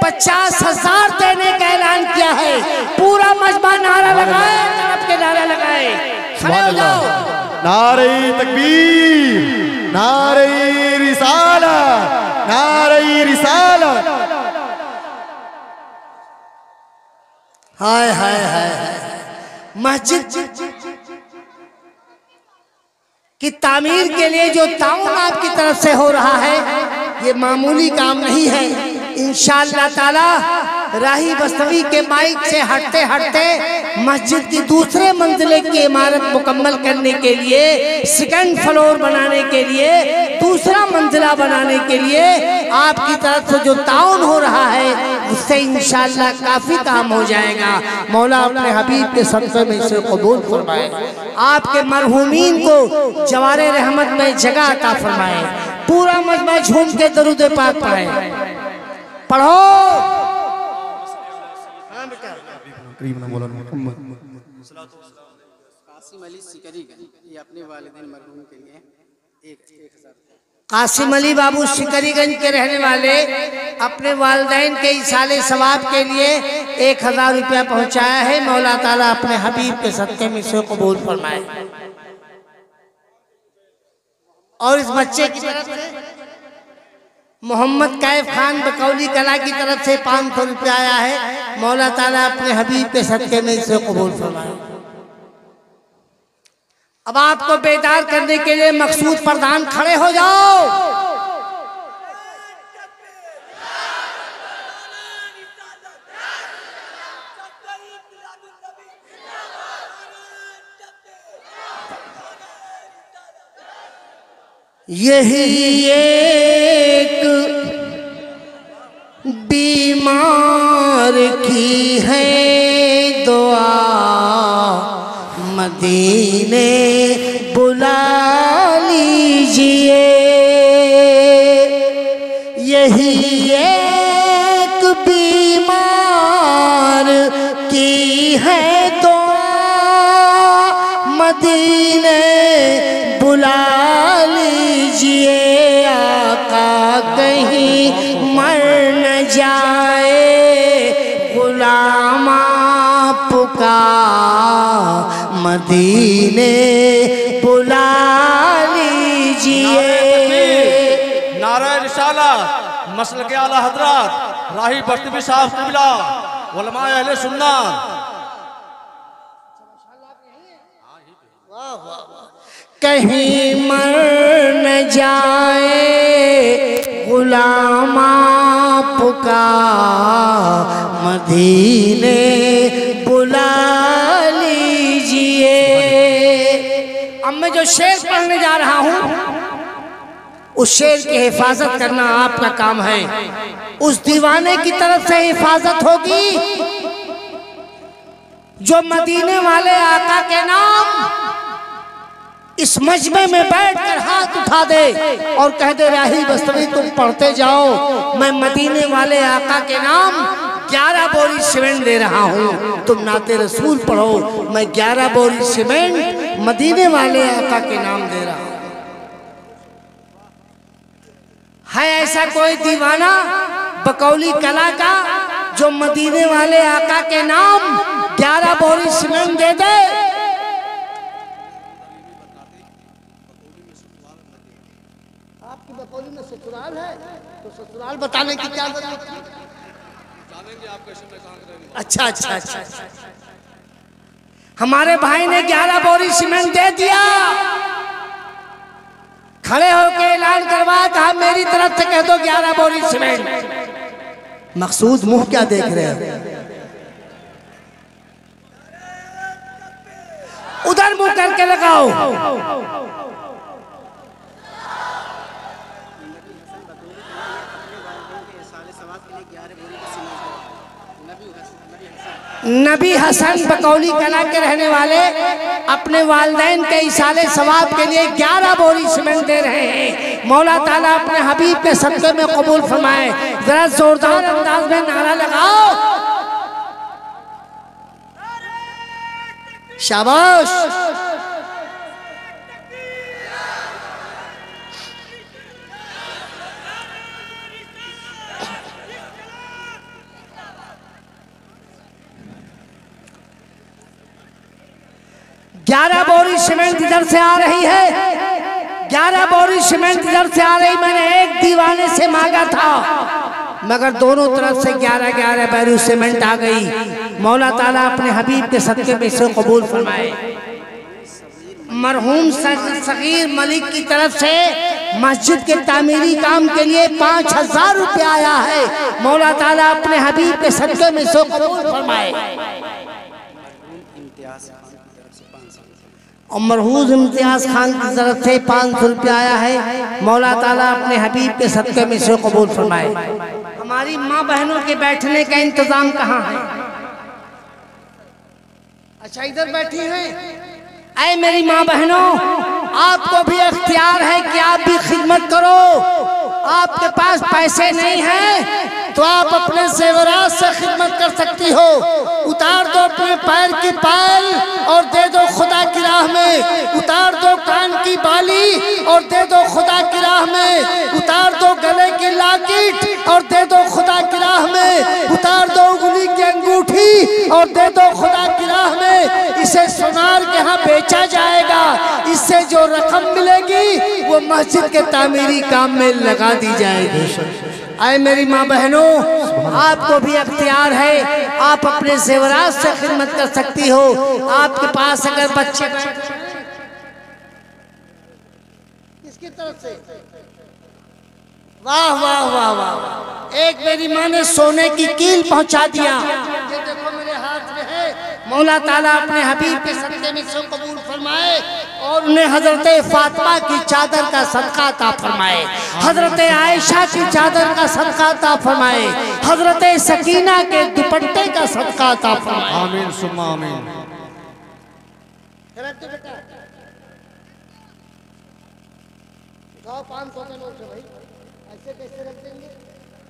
S1: 50,000 देने का ऐलान किया है। पूरा मजमा नारा लगाए, तरफ के नारा लगाए। खड़े हो जाओ।
S2: नारे तकबीर, नारे रिसालत, नारे रिसालत।
S1: हाय हाय हाय। मस्जिद की तामीर के लिए जो ताउन आपकी तरफ से हो रहा है ये मामूली काम नहीं है। इंशाअल्लाह ताला राही बस्तवी के माइक से हटते हटते मस्जिद की दूसरे मंजिले की इमारत मुकम्मल करने के लिए, सेकंड फ्लोर बनाने के लिए, दूसरा मंजिला बनाने के लिए आपकी तरफ से जो ताउन हो रहा है उससे इंशाअल्लाह काफी काम हो जाएगा। मौला अपने हबीब के सदक़े में इसे कबूल फरमाए, आपके मरहूमीन को जवारे रहमत में जगह अता फरमाए। पूरा मजमा झूम के दरूद पाक पढ़े, पढ़ो।
S4: कासिम अली सिकरीगंज, ये अपने वालिदैन मरहूम के लिए 1000।
S1: कासिम अली बाबू सिकरीगंज के रहने वाले अपने वालिदैन के इसाले सवाब के लिए 1000 रुपया पहुंचाया है। मौला ताला अपने हबीब के सदक़े में से कबूल फरमाए। और इस बच्चे की तरफ से मोहम्मद कैफ खान बकौली कला की तरफ से 500 रुपया आया है। मौला ताला अपने हबीब के सदक़े में इसे कबूल फरमाए। अब आपको बेदार करने के लिए मकसूद प्रधान खड़े हो जाओ। यही एक बीमार की है दुआ, मदीने बुला लीजिए। यही एक बीमार की है दुआ, मदीने बुला लीजिए। आका कहीं मर न जाए, गुलामा पुकार, मदीने बुला लीजिए।
S3: नारे रिसालत मसल के आला हजरत राही बस्तवी साहब क़िबला उलमा अहले सुन्नत।
S1: कहीं मर न जाए, गुलामा पुकार, मदीने बुला लीजिए। अब मैं जो शेर पढ़ने जा रहा हूँ उस शेर की हिफाजत करना आपका काम है। उस दीवाने की तरफ से हिफाजत होगी जो मदीने वाले आका के नाम इस मजमे में बैठकर हाथ उठा दे और कह दे राही बस्तवी तुम पढ़ते जाओ, मैं मदीने वाले आका के नाम 11 बोरी सीमेंट दे रहा हूँ, तुम नाते रसूल पढ़ो, मैं 11 बोरी सीमेंट मदीने वाले आका के नाम दे रहा हूँ। है ऐसा कोई दीवाना बकौली कला का जो मदीने वाले आका के नाम 11 बोरी सीमेंट दे दे? आपकी बकौली में ससुराल है तो ससुराल बताने की क्या जरूरत है? अच्छा अच्छा अच्छा, हमारे भाई ने 11 बोरी सीमेंट दे दिया। खड़े होकर ऐलान करवा, कहा मेरी तरफ से कह दो 11 बोरी सीमेंट। मकसूद मुंह क्या देख रहे हैं? उधर मुंह करके लगाओ। नबी हसन बकौली कला के रहने वाले अपने वालिदैन के इसाले सवाब के लिए 11 बोरी सीमेंट दे रहे हैं। मौला ताला अपने हबीब के सदक़े में कबूल फरमाए। जरा जोरदार अंदाज में नारा लगाओ, शाबाश। ग्यारह बोरी सीमेंट इधर से आ रही है, 11 बोरी सीमेंट इधर से आ रही। मैंने एक दीवाने से मांगा था मगर दोनों तरफ से 11-11 बैरल सीमेंट आ गई। मौला ताला अपने हबीब के सदक़े में इसे कबूल फरमाए। मरहूम सगीर मलिक की तरफ से मस्जिद के तामीरी काम के लिए 5000 रुपया आया है। मौला ताला अपने हबीब के सदक़े में सो कबूल फरमाए। और मरहूज इम्तियाज खान की तरफ से 500 रुपया आया है। मौला ताला अपने हबीब के सदक़े में से कबूल फरमाए। हमारी माँ बहनों के बैठने का इंतजाम कहाँ है? अच्छा इधर बैठी हैं। ऐ मेरी माँ बहनों, आपको भी अख्तियार है कि आप भी खिदमत करो। आपके पास पैसे नहीं हैं तो आप अपने जेवरात से खिदमत कर सकती हो। उतार दो अपने पैर की पायल और दे दो खुदा की राह में। उतार दो कान की बाली और दे दो खुदा की राह में। उतार दो गले की लाकिट और दे दो खुदा की राह में। उतार दो उंगली की अंगूठी और दे दो खुदा की राह में। इसे सोनार के यहाँ बेचा जाएगा। इससे जो रकम मिलेगी वो मस्जिद के तामीरी काम में लगा दी जाएगी। आए मेरी माँ बहनों, आपको भी अख्तियार है, आप अपने जेवरात से खिदमत कर सकती हो। आपके पास अगर बच्चे किसकी तरफ से, वाह वाह वाह वाह, एक मेरी माँ ने सोने की कील पहुंचा दिया। ये देखो मेरे हाथ में है। मौला ताला अपने हबीब के सदक़े में से कबूल फरमाए और उन्हें हजरत फातिमा की चादर का सदका अता फरमाए। हजरत आयशा की चादर का सदका अता फरमाए। हजरत सकीना के दुपट्टे का सदका अता फरमाए।
S3: आमीन सुम्मा आमीन।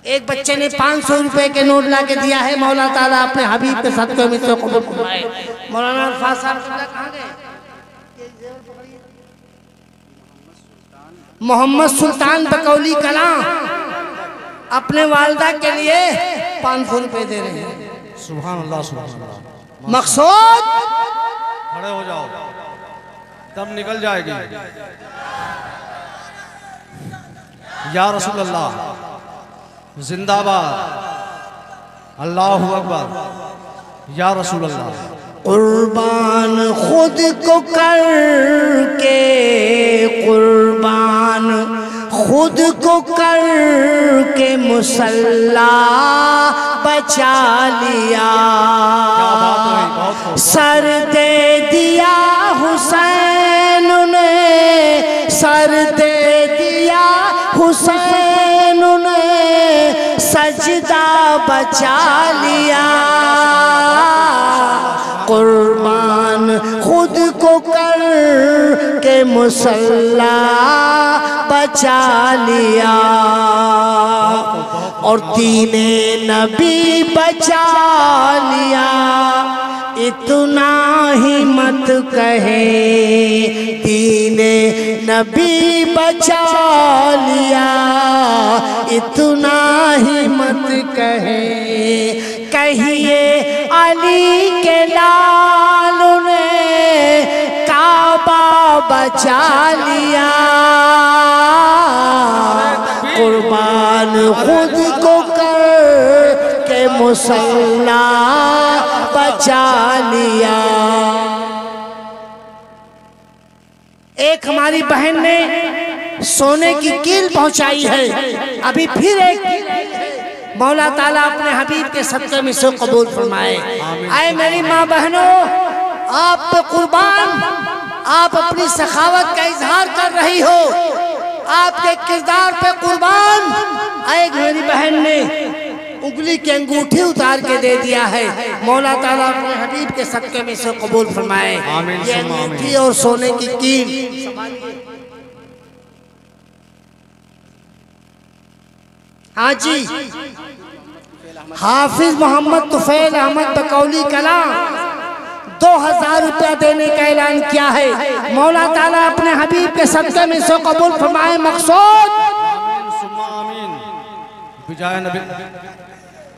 S1: एक बच्चे ने 500 रुपए के नोट ला के दिया है। मौला ताला अपने हबीब के सदक़े में से कबूल फरमाए। मौलाना अल्फाज साहब कहाँ गए? मोहम्मद सुल्तान बकौली कलां अपने वालदा के लिए 500 रुपए दे रहे हैं।
S3: सुभान अल्लाह सुभान अल्लाह।
S1: मकसूद
S3: खड़े हो जाओ तब निकल जाएगी। या रसूल अल्लाह जिंदाबाद, अल्लाहु अकबर। या रसूल अल्लाह।
S1: कुर्बान खुद को करके, कुर्बान खुद को करके मुसल्ला बचा लिया। सर दे दिया हुसैन ने, सर दे दिया हुसैन ने, सजदा बचा लिया। कुर्बान खुद को कर के मुसल्ला बचा लिया और दीने नबी बचा लिया। इतना ही मत कहे, दीने नबी बचा लिया। इतना ही मत कहे, कहिए अली के लाल ने काबा बचा लिया। कुर्बान खुद को कर के मुसल्ला बचा लिया। एक हमारी बहन ने सोने की कील पहुंचाई है। अभी फिर एक मौला ताला अपने हबीब के सदक़े में से कबूल फरमाए। आए मेरी माँ बहनों, आप पे कुर्बान, आप अपनी सखावत का इजहार कर रही हो, आपके किरदार पे कुर्बान। एक मेरी बहन ने उंगली की अंगूठी उतार के दे दिया है। मौला ताला अपने हबीब के सदक़े में से कबूल फरमाए। ये अंगूठी और सोने की कील। हाँ जी, हाफिज मोहम्मद तुफैल अहमद बकौली कलां 2000 रुपया देने का ऐलान किया है। मौला ताला अपने हबीब के सदक़े में से कबूल फरमाए। मकसूद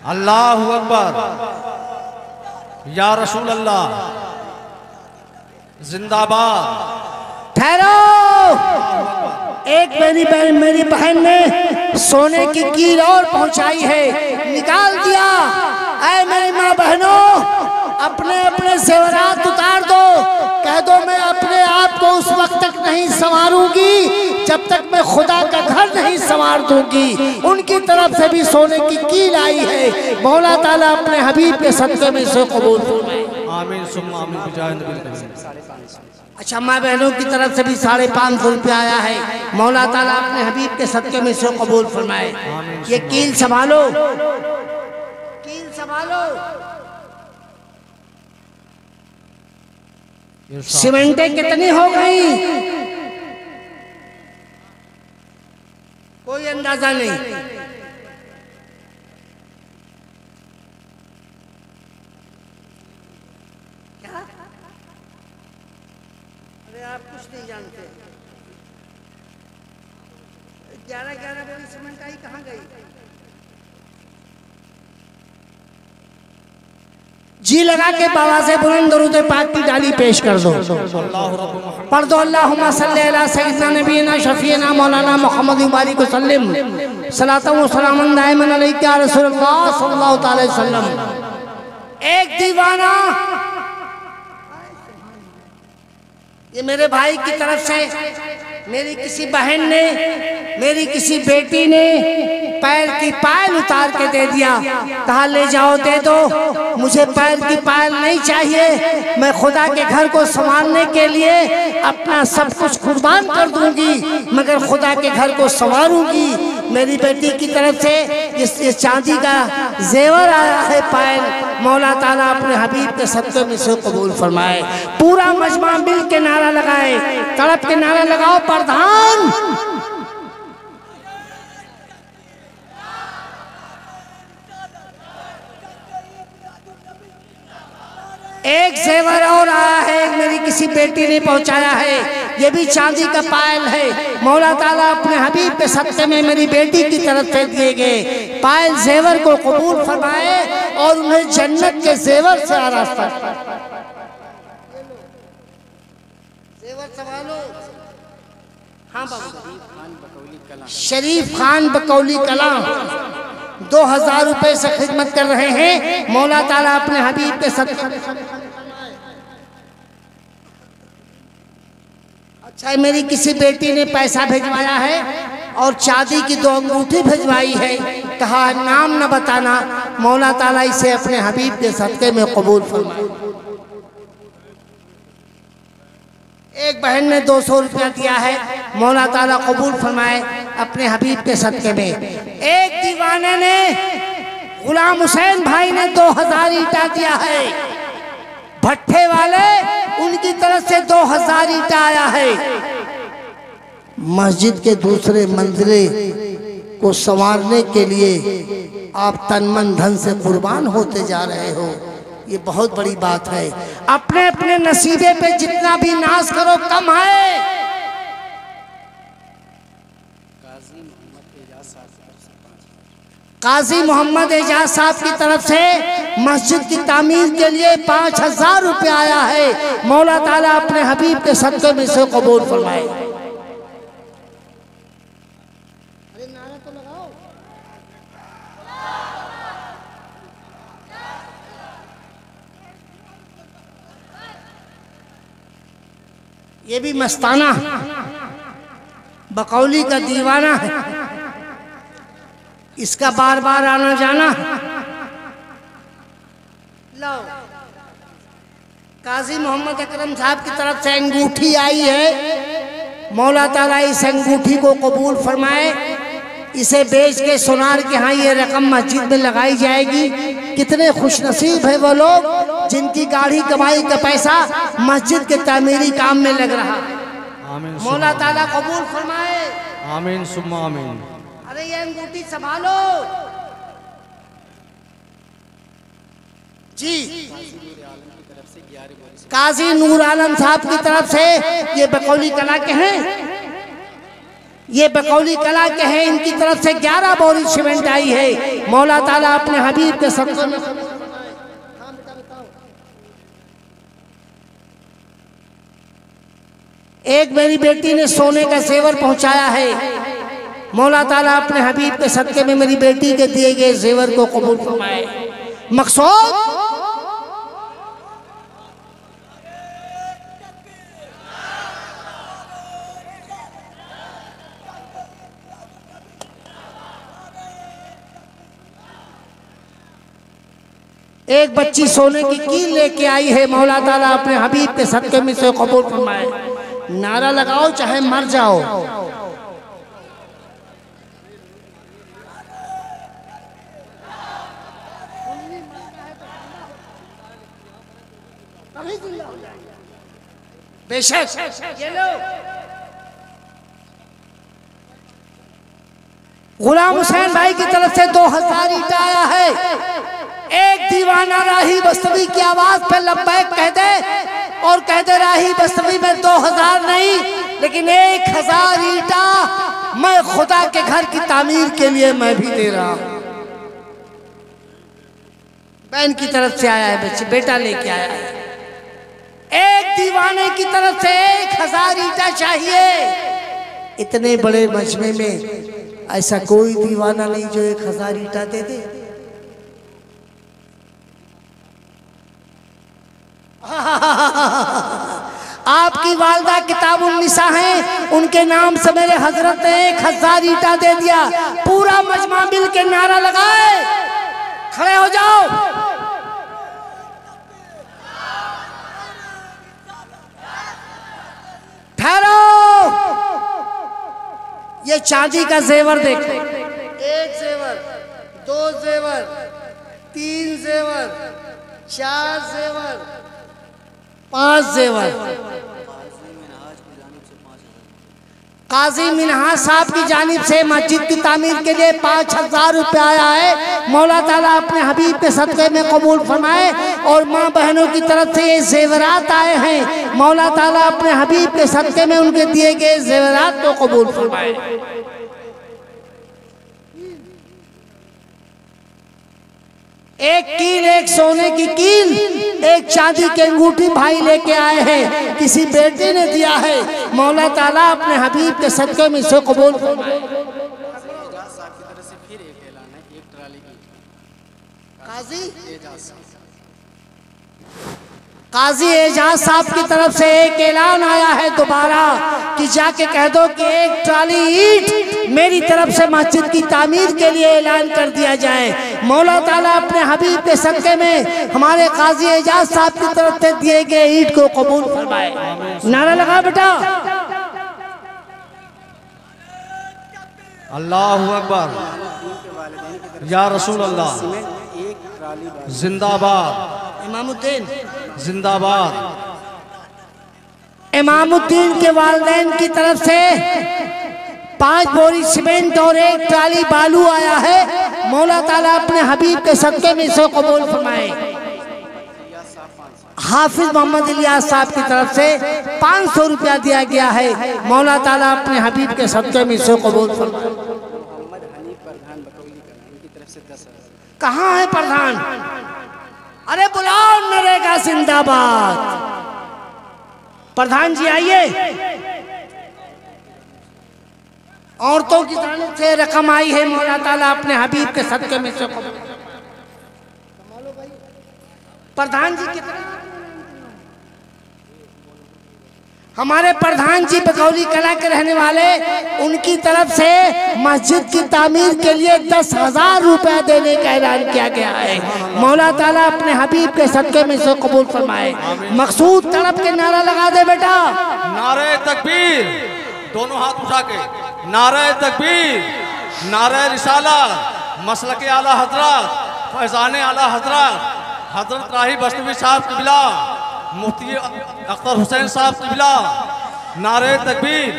S3: अल्लाहु अकबर। या रसूल अल्लाह जिंदाबाद।
S1: ठहरो, एक मेरी बहन ने सोने की कील और पहुंचाई है, निकाल दिया। ऐ मेरी माँ बहनों, अपने अपने जेवरात उतार दो। कह दो मैं अपने आप को उस वक्त तक नहीं संवारूंगी जब तक मैं खुदा का घर नहीं संवार दूंगी। उनकी तरफ से भी सोने की कील आई है, मौला ताला अपने हबीब के सदक़े में से कबूल फरमाए।
S3: आमीन सुम्मा आमीन बिजाय नबी करीम।
S4: 550।
S1: अच्छा, माँ बहनों की तरफ से भी 550 रुपया आया है, मौला ताला अपने हबीब के सदक़े में से कबूल फरमाए। ये कील संभालो, कील संभालो। सीमेंटें कितनी हो गई कोई अंदाजा नहीं। क्या? अरे आप कुछ नहीं जानते। 11 बोरी सीमेंट आई, कहाँ गई? जी लगा के बाबा से बुलंद दरूद पाक की डाली पेश कर दो। पढ़ दो अल्लाहुम्मा सल्ली अला सय्यिदना नबीना शफीना मौलाना मुहम्मद बारिक वसल्लम सलातन व सलामन दाइमन अलैका या रसूलल्लाह सल्लल्लाहु अलैहि वसल्लम। एक दीवाना, ये मेरे भाई की तरफ से मेरी किसी बहन ने, मेरी किसी बेटी ने पैर की पायल उतार के दे दिया, कहा ले जाओ दे दो, मुझे पैर की पायल नहीं चाहिए, मैं खुदा के घर को संवारने के लिए अपना सब कुछ कुर्बान कर दूंगी, मगर खुदा के घर को संवारूंगी। मेरी बेटी की तरफ से ये चांदी का जेवर आया है पायल, मौला ताला अपने हबीब के सदक़े में से कबूल फरमाए। पूरा मजमा मिल के नारा लगाए, तड़प के नारा लगाओ प्रधान। एक जेवर और आया है, मेरी किसी बेटी ने पहुंचाया है, ये भी चांदी का पायल है, मौला ताला अपने हबीब के सदक़े में मेरी बेटी की तरफ से दिए गए पायल जेवर को कबूल फरमाए और उन्हें जन्नत के जेवर से आरास्ता। जेवर संभालो। हाँ बाबू, शरीफ खान बकौली कला 2000 रुपए से खिदमत कर रहे हैं, मौला ताला अपने हबीब के सदक़े। अच्छा, मेरी किसी बेटी ने पैसा भिजवाया है और चांदी की 2 अंगूठी भिजवाई है, कहा नाम न बताना, मौला ताला इसे अपने हबीब के सदक़े में कबूल फरमाए। एक बहन ने 200 रुपया दिया है, मौला ताला कबूल फरमाए अपने हबीब के सदक़े में। एक दीवाने ने, गुलाम हुसैन भाई ने 2000 ईंटा दिया है, भट्ठे वाले उनकी तरफ से 2000 ईंटा आया है। मस्जिद के दूसरे मंजिले को संवारने के लिए आप तन मन धन से कुर्बान होते जा रहे हो, ये बहुत बड़ी बात है। अपने अपने नसीबे पे जितना भी नाज करो कम है। काजी मोहम्मद एजाज साहब की तरफ से मस्जिद की तामीर के लिए 5000 रुपया आया है, मौला ताला अपने हबीब के सदक़े में से कबूल फरमाए। अरे नारा तो लगाओ। ये भी मस्ताना बकौली का दीवाना है, इसका बार बार आना जाना। लो, काजी मोहम्मद अकरम साहब की तरफ से अंगूठी आई है, मौला ताला इस अंगूठी को कबूल फरमाए। इसे बेच के सुनार के यहाँ ये रकम मस्जिद में लगाई जाएगी। कितने खुशनसीब है वो लोग जिनकी गाढ़ी कमाई का पैसा मस्जिद के तामीरी काम में लग रहा। मौला ताला कबूल फरमाए।
S3: आमीन सुम्मा आमीन।
S1: अरे ये अंगूठी संभालो जी। काजी नूर आलम साहब की तरफ से ये बकौली कला के हैं, ये बकौली कला के हैं, इनकी तरफ से 11 बोरी सीमेंट आई है। मौला ताला अपने हबीब के सदक़े में। एक मेरी बेटी ने सोने का जेवर पहुंचाया है, मौला ताला अपने हबीब के सदक़े में मेरी बेटी के दिए गए जेवर को कबूल फरमाए। मकसूद एक बच्ची सोने की कील लेके आई है, मौला ताला अपने हबीब के सदके में से कबूल फरमाए। नारा लगाओ चाहे मर जाओ। बेशक ये लो गुलाम हुसैन भाई की तरफ से 2000 ईंटा आया है। एक दीवाना राही बस्तवी की आवाज पे लब्बैक कह दे और कह दे राही बस्तवी में 2000 नहीं लेकिन 1000 ईंटा मैं खुदा के घर की तामीर के लिए मैं भी दे रहा हूं। बहन की तरफ से आया है, बच्चे बेटा लेके आया है। एक दीवाने की तरफ से 1000 ईंटा चाहिए। इतने बड़े मजमे में ऐसा कोई दीवाना नहीं जो 1000 ईंटा दे दे। आपकी वालदा किताबुन्निसा हैं, उनके नाम से मेरे हजरत ने 1000 ईंटा दे दिया। पूरा मजमा मिल के नारा लगाए, खड़े हो जाओ। ठहरो, ये चांदी का जेवर देखो। 1 जेवर, 2 जेवर, 3 जेवर, 4 जेवर, 5 जेवर। काजी मिनहाज साहब की जानिब से मस्जिद की तामीर के लिए 5000 रुपया आया है। मौला ताला अपने हबीब के सदक़े में कबूल फरमाए। और माँ बहनों की तरफ से ये जेवरात आए हैं, मौला ताला अपने हबीब के सदक़े में उनके दिए गए जेवरात को कबूल फरमाए। एक कील, एक सोने की कील, एक चांदी की अंगूठी भाई लेके आए हैं, किसी बेटे ने दिया है। मौला ताला अपने हबीब के सदक़े में इसे कबूल फरमाए। काजी एजाज साहब की तरफ से एक ऐलान आया है दोबारा कि जाके कह दो कि 1 ट्राली ईंट मेरी तरफ से मस्जिद की तामीर के लिए ऐलान कर दिया जाए। मौला ताला अपने हबीब के सदक़े में हमारे काजी एजाज साहब की तरफ से दिए गए ईंट को कबूल फरमाए। नारा लगा बेटा।
S3: अल्लाहु अकबर, या रसूल अल्लाह, जिंदाबाद
S1: इमामुद्दीन
S3: जिंदाबाद।
S1: इमामुद्दीन के वालिदैन की तरफ से 5 बोरी सीमेंट और 1 ट्राली बालू आया है। मौला ताला अपने हबीब के सदक़े में इसे कबूल फरमाए। हाफिज मोहम्मद इलियास साहब की तरफ से 500 रुपया दिया गया है। मौला ताला अपने हबीब के सदक़े में इसे कबूल फरमाए। कहाँ है प्रधान? अरे बुलाओ, नरेगा जिंदाबाद। प्रधान जी आइए। औरतों की जानिब से रकम आई है, मौला ताला अपने हबीब के सदक़े में से कबूल। प्रधान जी कितना? हमारे प्रधान जी बकौली कला के रहने वाले, उनकी तरफ से मस्जिद की तामीर के लिए 10,000 रुपया देने का ऐलान किया गया है। मौला ताला अपने हबीब के सदक़े में से कबूल फरमाए। मकसूद तड़प के नारा लगा दे बेटा।
S3: नारे तकबीर, दोनों हाथ उठा के नारे तकबीर, नारे रिसालत, मसलके आला हजरत, फैज़ाने आला हजरत, हजरत राही बस्तवी साहब क़िबला, मुफ्ती अख्तर हुसैन साहब क़िबला, नारे तकबीर,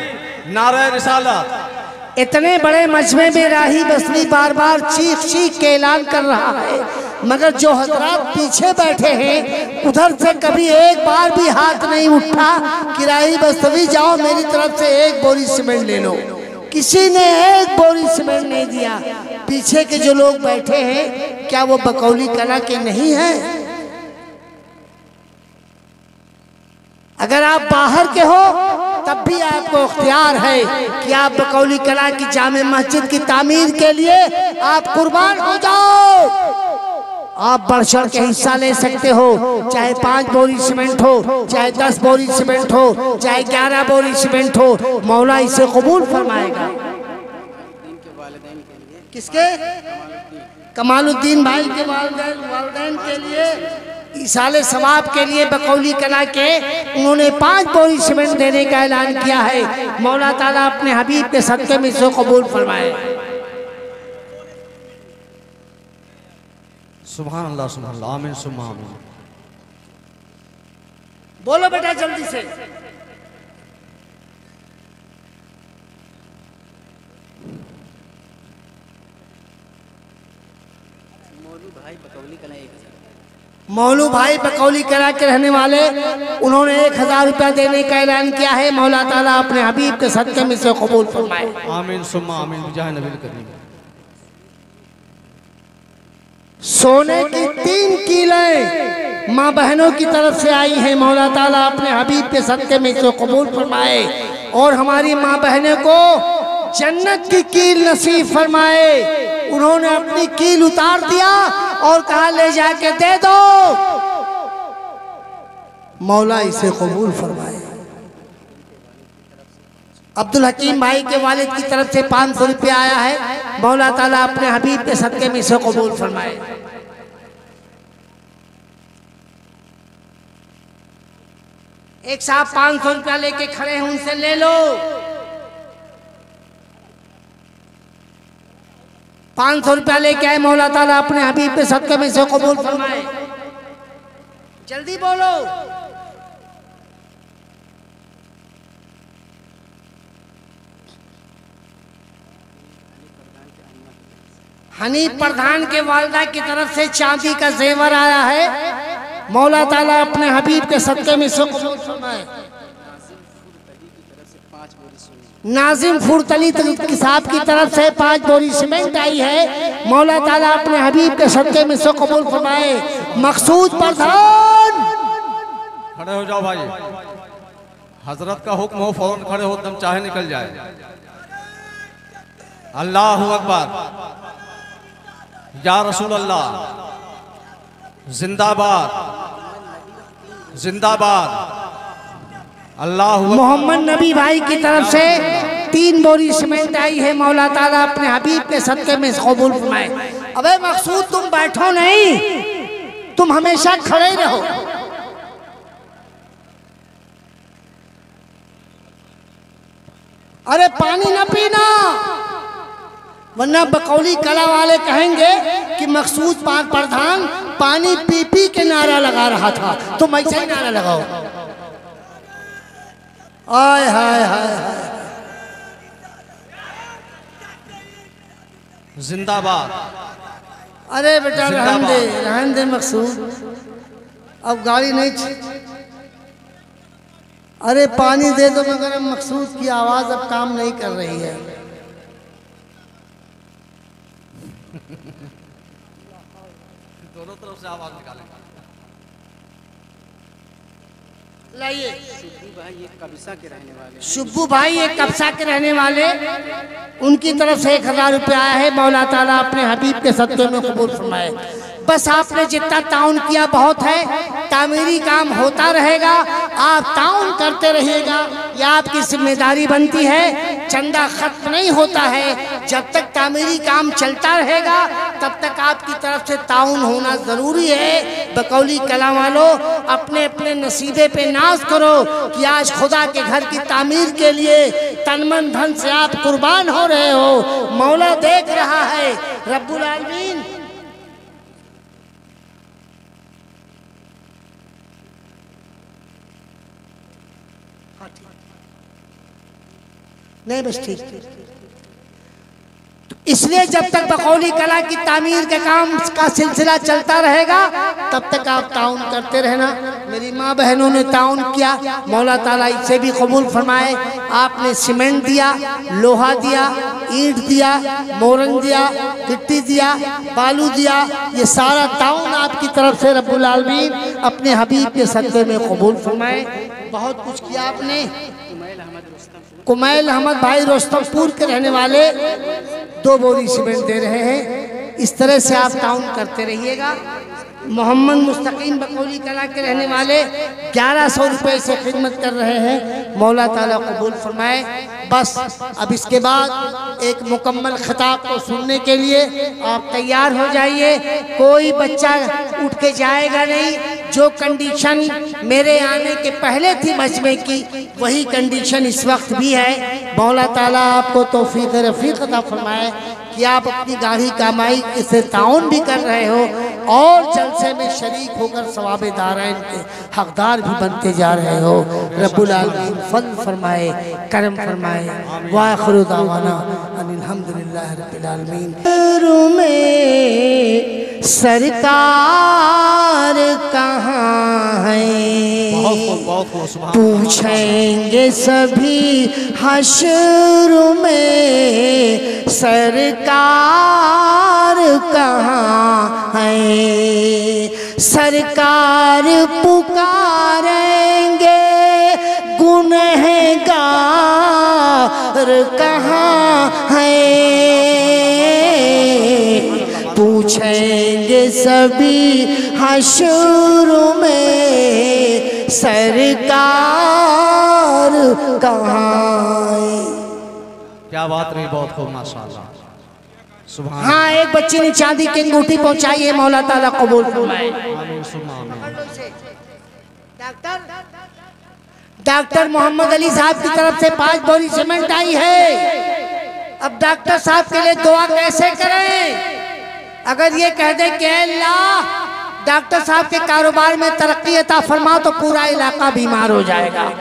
S3: नारे रिसालत।
S1: इतने बड़े मजमे में राही बस्तवी बार बार चीख चीख के ऐलान कर रहा है, मगर जो हजरात पीछे बैठे हैं उधर से कभी एक बार भी हाथ नहीं उठा कि राही बस्तवी जाओ मेरी तरफ से 1 बोरी सीमेंट ले लो। किसी ने 1 बोरी सीमेंट नहीं दिया। पीछे के जो लोग बैठे हैं, क्या वो बकौली कला के नहीं हैं? अगर आप बाहर के हो तब भी आपको इख्तियार है कि आप बकौली कला की जामे मस्जिद की तामीर के लिए आप कुर्बान हो जाओ। आप बढ़ चढ़ के हिस्सा ले सकते हो, चाहे 5 बोरी सीमेंट हो, चाहे 10 बोरी सीमेंट हो, चाहे 11 बोरी सीमेंट हो, मौला इसे कबूल फरमाएगा। किसके? कमालुद्दीन भाई के वालिदैन के लिए इसाले सवाब के लिए बकौली कला के उन्होंने 5 बोरी सीमेंट देने का ऐलान किया है। मौला ताला अपने हबीब के सदके में इसे कबूल फरमाए।
S3: सुभान अल्लाह, सुभान अल्लाह, आमीन सुम्मा आमीन।
S1: बोलो बेटा जल्दी से।
S4: मौलू भाई बकौली कला 1000।
S1: मौलू भाई बकौली कला के रहने वाले उन्होंने 1000 रुपया देने का ऐलान किया है। मौला ताला अपने हबीब के सदके में से कबूल फरमाए।
S3: आमीन सुम्मा आमीन बिजाह नबी करीम।
S1: सोने की 3 कीलें माँ बहनों की तरफ से आई हैं। मौला ताला अपने हबीब के सदके में से कबूल फरमाए और हमारी माँ बहनों को जन्नत की कील नसीब फरमाए। उन्होंने अपनी कील उतार दिया और कहा ले जाके दे दो। मौला इसे कबूल फरमाए। अब्दुल हकीम भाई के वालिद की तरफ से 500 रुपया आया है। मौला ताला अपने हबीब के सदके में इसे कबूल फरमाए। एक साहब 500 रुपया लेके खड़े हैं, उनसे ले लो। 500 रुपया लेके आए। मौला ताला अपने हबीब के सदके में से कबूल फरमाए। जल्दी बोलो। हनीफ प्रधान के वालिदा की तरफ से चांदी का जेवर आया है। मौला ताला अपने हबीब के सदके में से कबूल फरमाए। नाजिम फुरतली साहब की तरफ से 5 बोरी सीमेंट आई है। मौला ताला अपने हबीब के सदके में से कबूल फरमाए। मकसूद प्रधान
S3: खड़े हो जाओ भाई, हजरत का हुक्म हो फौरन खड़े हो, दम चाहे निकल जाए। अल्लाहु अकबर, या रसूल अल्लाह, जिंदाबाद जिंदाबाद। अल्लाह
S1: मोहम्मद नबी भाई की तरफ से 3 बोरी सीमेंट आई है। मौला ताला अपने हबीब के सदके में कबूल फरमाए। अबे मकसूद तुम बैठो नहीं, तुम हमेशा खड़े रहो। अरे पानी ना पीना, वरना बकौली कला वाले कहेंगे कि मकसूद प्रधान पानी पी पी के नारा लगा रहा था, तुम ऐसे ही नारा लगाओ। आय हाय हाय हाय।
S3: जिंदाबाद।
S1: अरे बेटा रहन दे मकसूद, अब गाड़ी नहीं। अरे पानी दे दो, मगर मकसूद की आवाज अब काम नहीं कर रही है।
S3: दोनों तरफ से आवाज निकालें।
S1: लाइए।
S4: शुभू भाई ये कब्सा के रहने वाले।
S1: शुभू भाई एक कब्सा के रहने वाले, उनकी तरफ से 1000 रुपया आया है। मौला ताला अपने हबीब के सदके में कबूल फरमाए। बस आपने जितना ताउन किया बहुत है, तामीरी काम होता रहेगा, आप ताउन करते रहिएगा, ये आपकी जिम्मेदारी बनती है। चंदा खत्म नहीं होता है, जब तक तामीरी काम चलता रहेगा तब तक आपकी तरफ से ताउन होना ज़रूरी है। बकौली कला वालों, अपने अपने नसीबे पे नाज करो कि आज खुदा के घर की तामीर के लिए तन मन धन से आप कुर्बान हो रहे हो। मौला देख रहा है, रब्बुल आलमीन। नहीं बस ठीक। तो इसलिए जब तक बकौली कला की तामीर के काम का सिलसिला चलता रहेगा तब तक आप ताउन करते रहना। मेरी माँ बहनों ने ताउन किया, मौला ताला इसे भी कबूल फरमाए। आपने सीमेंट दिया, लोहा दिया, ईंट दिया, मोरंग दिया, गिट्टी दिया, बालू दिया, ये सारा ताउन आपकी तरफ से रब्बुल आलमीन अपने हबीब के सदके में कबूल फरमाए। बहुत कुछ किया आपने। कुमैल अहमद भाई रोस्तमपुर के रहने वाले 2 बोरी सीमेंट दे रहे हैं। इस तरह से आप ताउन करते रहिएगा। मोहम्मद मुस्तकीम बकौली कला के रहने वाले 1100 रुपये से खिदमत कर रहे हैं। मौला ताला कबूल फरमाए। बस अब इसके बाद एक मुकम्मल खिताब को सुनने के लिए आप तैयार हो जाइए। कोई बच्चा उठ के जाएगा नहीं। जो कंडीशन मेरे आने के पहले थी मजमे की, वही कंडीशन इस वक्त भी है। मौला ताला आपको तौफीक रफ़ीक अता फरमाए कि आप अपनी गाढ़ी कमाई से ताउन भी कर रहे हो और जलसे में शरीक होकर सवाबे दारैन के हकदार भी बनते जा रहे हो। रब्बुल आलमीन फज़ल फरमाए, करम फरमाए। व आखिरु दावाना अनिल हम्दुलिल्लाहि रब्बिल आलमीन। में सरकार कहाँ है, पूछेंगे सभी हश्र में सरकार कहाँ है। सरकार पुकारेंगे गुनहगार कहाँ है, पूछेंगे सभी हश्र में सरकार कहाँ है।
S3: क्या बात रही, बहुत खूब माशाअल्लाह, सुभान।
S1: हाँ, एक बच्ची ने चांदी की अंगूठी पहुंचाई है, मौला ताला कबूल फरमाए। डॉक्टर मोहम्मद अली साहब की तरफ से 5 बोरी सीमेंट आई है। अब डॉक्टर साहब के लिए दुआ कैसे करें? अगर ये कह दे कि अल्लाह डॉक्टर साहब के कारोबार में तरक्की अता फरमा तो पूरा इलाका बीमार हो जाएगा।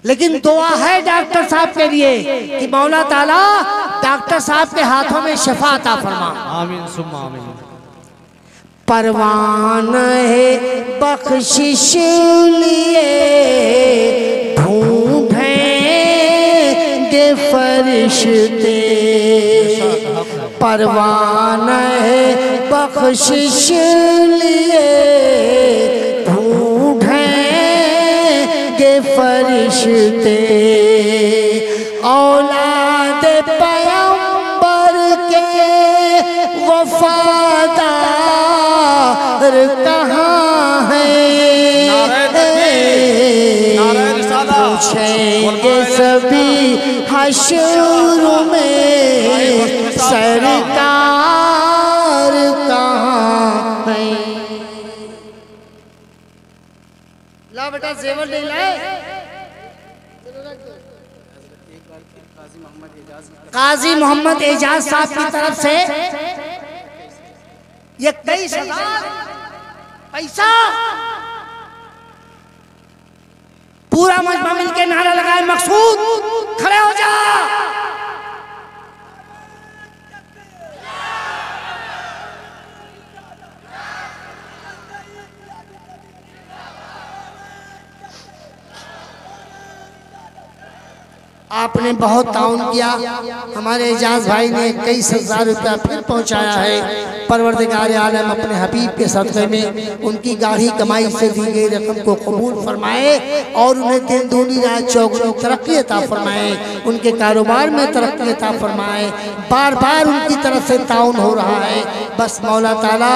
S1: लेकिन दुआ है डॉक्टर साहब के लिए कि मौला ताला डॉक्टर साहब के हाथों में शिफा अता फरमा।
S3: आमीन सुम्मा आमीन।
S1: परवान है बख्शिश लिए ढूंढेंगे फरिश्ते, परवान है बख्शिश लिए ढूंढेंगे फरिश्ते। औलाद पैगंबर के वफादार कहाँ है, पूछेंगे सभी हश्र में सरकार कहाँ है। ला बेटा जेवर ले लाए। काजी मोहम्मद एजाज साहब की तरफ से 21,000 पैसा। पूरा मजमा मिलके नारा लगाए, मकसूद खड़े हो जा। आपने बहुत ताउन किया। हमारे एजाज भाई ने 21,000 रुपया फिर पहुंचाया है। परवरदिगार आलम अपने हबीब के सदक़े में उनकी गाढ़ी कमाई से दी गई रकम को कबूल फरमाए और उन्हें दिन दूनी रात चौगुनी तरक्की अता फरमाए, उनके कारोबार में तरक्की अता फरमाए। बार बार उनकी तरफ से ताउन हो रहा है। बस मौला ताला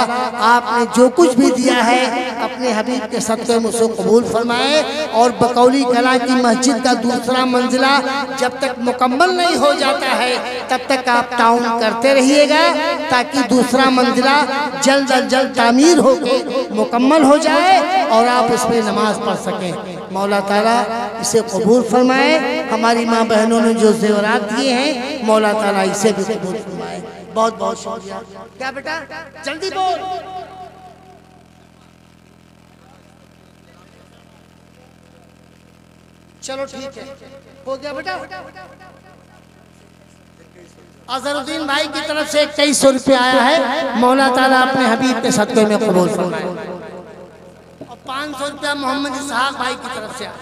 S1: आपने जो कुछ भी दिया है अपने हबीब के सदक़े में उसे कबूल फरमाए और बकौली कला की मस्जिद का दूसरा मंजिला जब तक मुकम्मल नहीं हो जाता है तब तक आप ताउन करते रहिएगा ताकि दूसरा मंजिला जल्द अज जल्द तामीर होकर मुकम्मल हो जाए और आप इसमें नमाज पढ़ सकें। मौला ताला इसे कबूल फरमाए। हमारी माँ बहनों ने जो ज़ेवरात दिए हैं मौला ताला इसे भी कबूल फरमाए। बहुत बहुत शुक्रिया। क्या बेटा जल्दी बोल। चलो ठीक है, हो गया बेटा। अजहरुद्दीन भाई की तरफ से 2100 रुपये आया है। मौला ताला अपने हबीब के सदक़े में कबूल फरमाए। और 500 रुपया मोहम्मद इसहाक भाई की तरफ से आया।